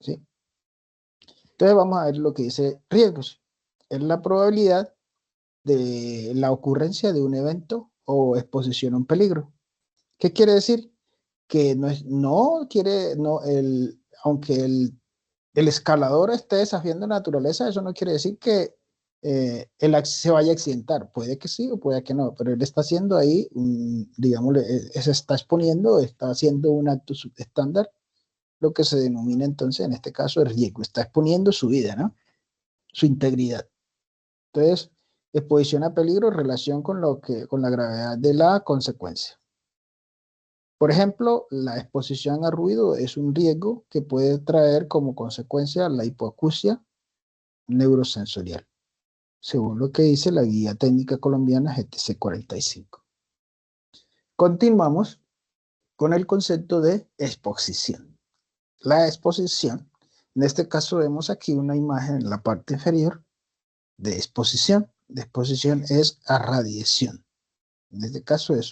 ¿sí? Entonces vamos a ver lo que dice riesgos. Es la probabilidad de la ocurrencia de un evento o exposición a un peligro. ¿Qué quiere decir? Que no quiere, no, aunque el escalador esté desafiando la naturaleza, eso no quiere decir que se vaya a accidentar. Puede que sí o puede que no, pero él está haciendo ahí, digamos, se está exponiendo, está haciendo un acto estándar, lo que se denomina entonces, en este caso, el riesgo. Está exponiendo su vida, ¿no? Su integridad. Entonces, exposición a peligro en relación con la gravedad de la consecuencia. Por ejemplo, la exposición a ruido es un riesgo que puede traer como consecuencia la hipoacusia neurosensorial, según lo que dice la Guía Técnica Colombiana GTC 45. Continuamos con el concepto de exposición. La exposición, en este caso vemos aquí una imagen en la parte inferior de exposición. De exposición es a radiación. En este caso es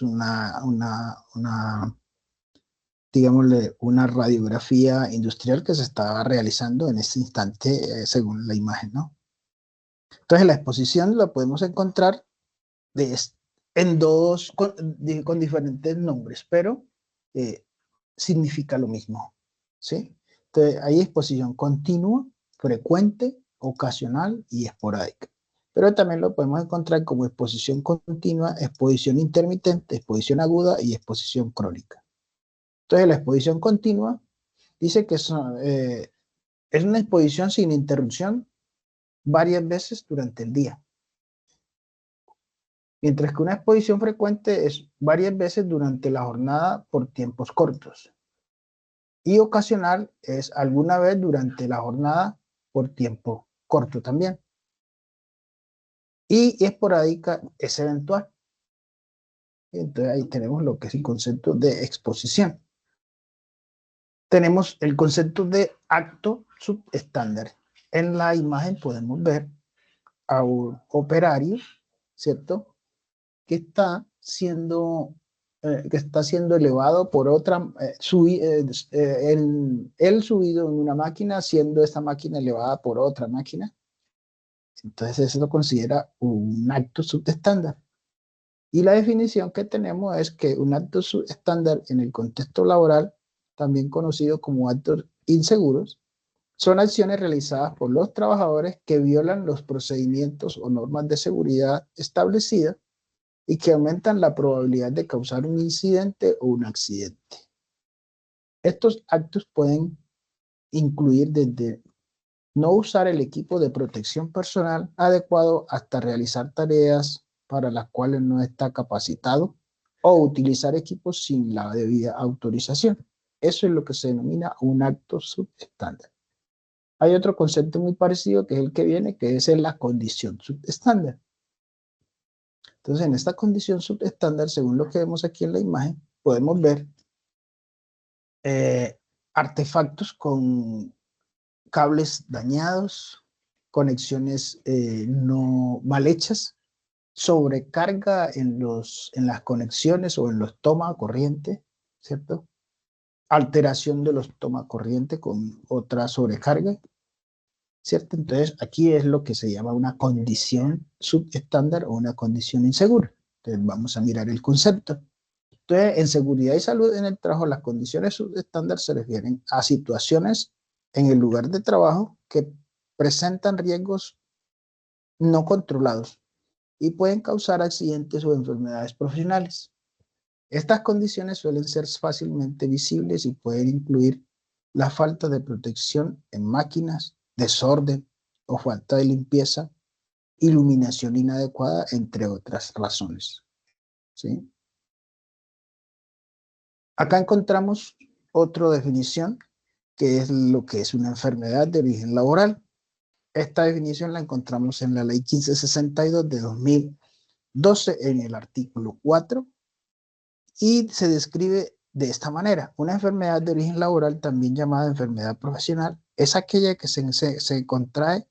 digámosle, una radiografía industrial que se estaba realizando en este instante, según la imagen, ¿no? Entonces la exposición la podemos encontrar de, en dos, con diferentes nombres, pero significa lo mismo, ¿sí? Entonces hay exposición continua, frecuente, ocasional y esporádica. Pero también lo podemos encontrar como exposición continua, exposición intermitente, exposición aguda y exposición crónica. Entonces la exposición continua dice que es una exposición sin interrupción varias veces durante el día. Mientras que una exposición frecuente es varias veces durante la jornada por tiempos cortos. Y ocasional es alguna vez durante la jornada por tiempo corto también. Y esporádica es eventual. Entonces ahí tenemos lo que es el concepto de exposición. Tenemos el concepto de acto subestándar. En la imagen podemos ver a un operario, ¿cierto? Que está siendo elevado por otra, él subido en una máquina, siendo esta máquina elevada por otra máquina. Entonces eso lo considera un acto subestándar. Y la definición que tenemos es que un acto subestándar en el contexto laboral, también conocido como actos inseguros, son acciones realizadas por los trabajadores que violan los procedimientos o normas de seguridad establecidas y que aumentan la probabilidad de causar un incidente o un accidente. Estos actos pueden incluir desde no usar el equipo de protección personal adecuado hasta realizar tareas para las cuales no está capacitado o utilizar equipos sin la debida autorización. Eso es lo que se denomina un acto subestándar. Hay otro concepto muy parecido que es el que viene, que es la condición subestándar. Entonces, en esta condición subestándar, según lo que vemos aquí en la imagen, podemos ver artefactos con cables dañados, conexiones no mal hechas, sobrecarga en las conexiones o en los toma corriente, ¿cierto? Alteración de los toma corriente con otra sobrecarga, ¿cierto? Entonces, aquí es lo que se llama una condición subestándar o una condición insegura. Entonces, vamos a mirar el concepto. Entonces, en seguridad y salud en el trabajo, las condiciones subestándar se refieren a situaciones en el lugar de trabajo que presentan riesgos no controlados y pueden causar accidentes o enfermedades profesionales. Estas condiciones suelen ser fácilmente visibles y pueden incluir la falta de protección en máquinas, desorden o falta de limpieza, iluminación inadecuada, entre otras razones, ¿sí? Acá encontramos otra definición, que es lo que es una enfermedad de origen laboral. Esta definición la encontramos en la Ley 1562 de 2012 en el artículo 4 y se describe de esta manera. Una enfermedad de origen laboral, también llamada enfermedad profesional, es aquella que se contrae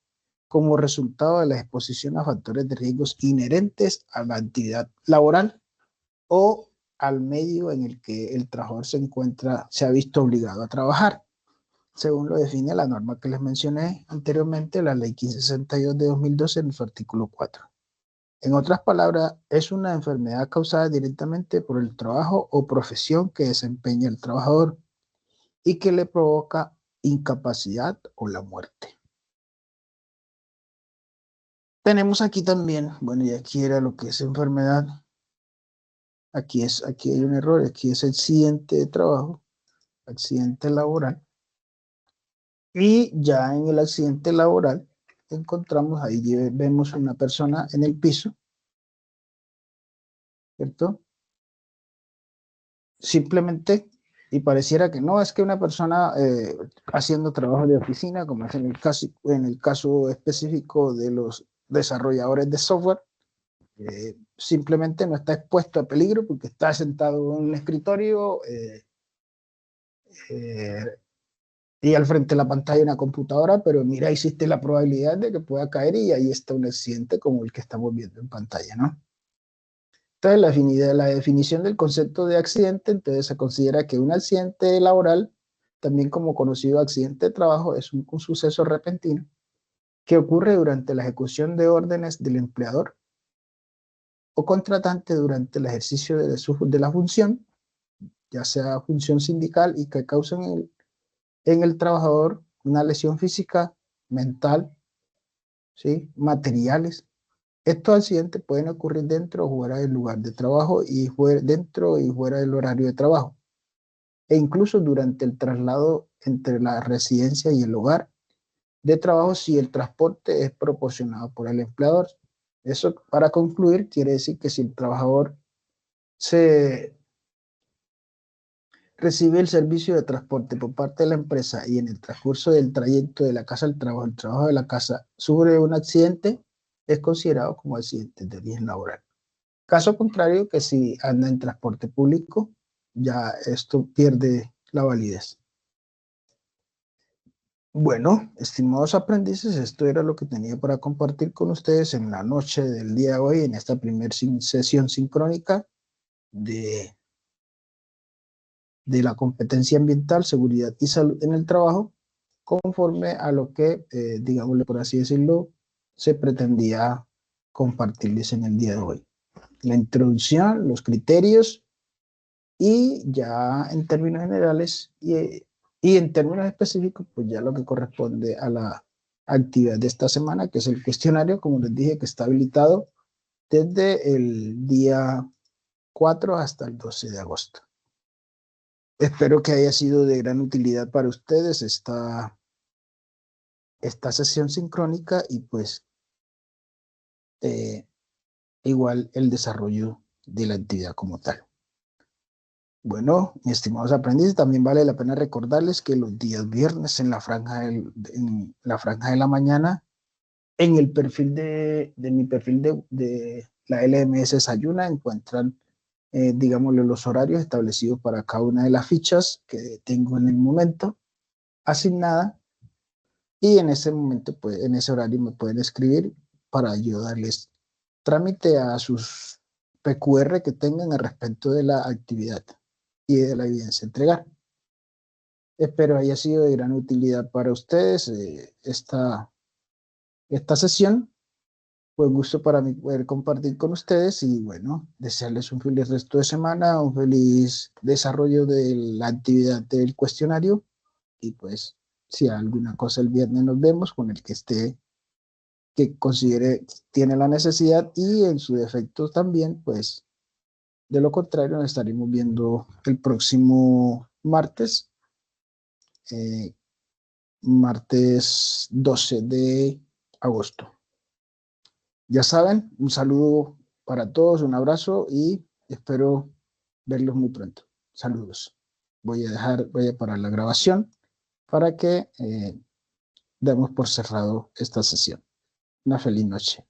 como resultado de la exposición a factores de riesgos inherentes a la actividad laboral o al medio en el que el trabajador se ha visto obligado a trabajar, según lo define la norma que les mencioné anteriormente, la Ley 1562 de 2012 en su artículo 4. En otras palabras, es una enfermedad causada directamente por el trabajo o profesión que desempeña el trabajador y que le provoca incapacidad o la muerte. Tenemos aquí también, bueno, y aquí era lo que es enfermedad. Aquí hay un error, aquí es accidente de trabajo, accidente laboral. Y ya en el accidente laboral encontramos, ahí vemos una persona en el piso, ¿cierto? Simplemente, y pareciera que no, es que una persona haciendo trabajo de oficina, como es en el caso específico de los desarrolladores de software, simplemente no está expuesto a peligro porque está sentado en un escritorio eh, y al frente de la pantalla hay una computadora, pero mira, existe la probabilidad de que pueda caer y ahí está un accidente como el que estamos viendo en pantalla, ¿no? Entonces, la definición del concepto de accidente, entonces se considera que un accidente laboral, también como conocido accidente de trabajo, es un suceso repentino que ocurre durante la ejecución de órdenes del empleador o contratante durante el ejercicio de la función, ya sea función sindical, y que causa en el trabajador una lesión física, mental, ¿sí? Materiales. Estos accidentes pueden ocurrir dentro o fuera del lugar de trabajo y dentro y fuera del horario de trabajo, e incluso durante el traslado entre la residencia y el lugar de trabajo si el transporte es proporcionado por el empleador. Eso, para concluir, quiere decir que si el trabajador se recibe el servicio de transporte por parte de la empresa y en el transcurso del trayecto de la casa al trabajo, el trabajo de la casa, sufre un accidente, es considerado como accidente de origen laboral. Caso contrario, que si anda en transporte público, ya esto pierde la validez. Bueno, estimados aprendices, esto era lo que tenía para compartir con ustedes en la noche del día de hoy, en esta primera sesión sincrónica de, de la competencia ambiental, seguridad y salud en el trabajo, conforme a lo que, digámosle por así decirlo, se pretendía compartirles en el día de hoy. La introducción, los criterios y ya en términos generales y en términos específicos, pues ya lo que corresponde a la actividad de esta semana, que es el cuestionario, como les dije, que está habilitado desde el día 4 hasta el 12 de agosto. Espero que haya sido de gran utilidad para ustedes esta sesión sincrónica y pues eh, igual el desarrollo de la actividad como tal. Bueno, mis estimados aprendices, también vale la pena recordarles que los días viernes en en la franja de la mañana, en el perfil de mi perfil de la LMS Desayuna, encuentran, digámosle, los horarios establecidos para cada una de las fichas que tengo en el momento asignada. Y en ese momento, pues, en ese horario me pueden escribir para yo darles trámite a sus PQR que tengan al respecto de la actividad y de la evidencia a entregar. Espero haya sido de gran utilidad para ustedes esta sesión. Fue un gusto para mí poder compartir con ustedes y bueno, desearles un feliz resto de semana, un feliz desarrollo de la actividad del cuestionario y pues si hay alguna cosa el viernes nos vemos con el que esté, que considere tiene la necesidad y en su defecto también, pues de lo contrario nos estaremos viendo el próximo eh, martes 12 de agosto. Ya saben, un saludo para todos, un abrazo y espero verlos muy pronto. Saludos. Voy a parar la grabación para que demos por cerrado esta sesión. Una feliz noche.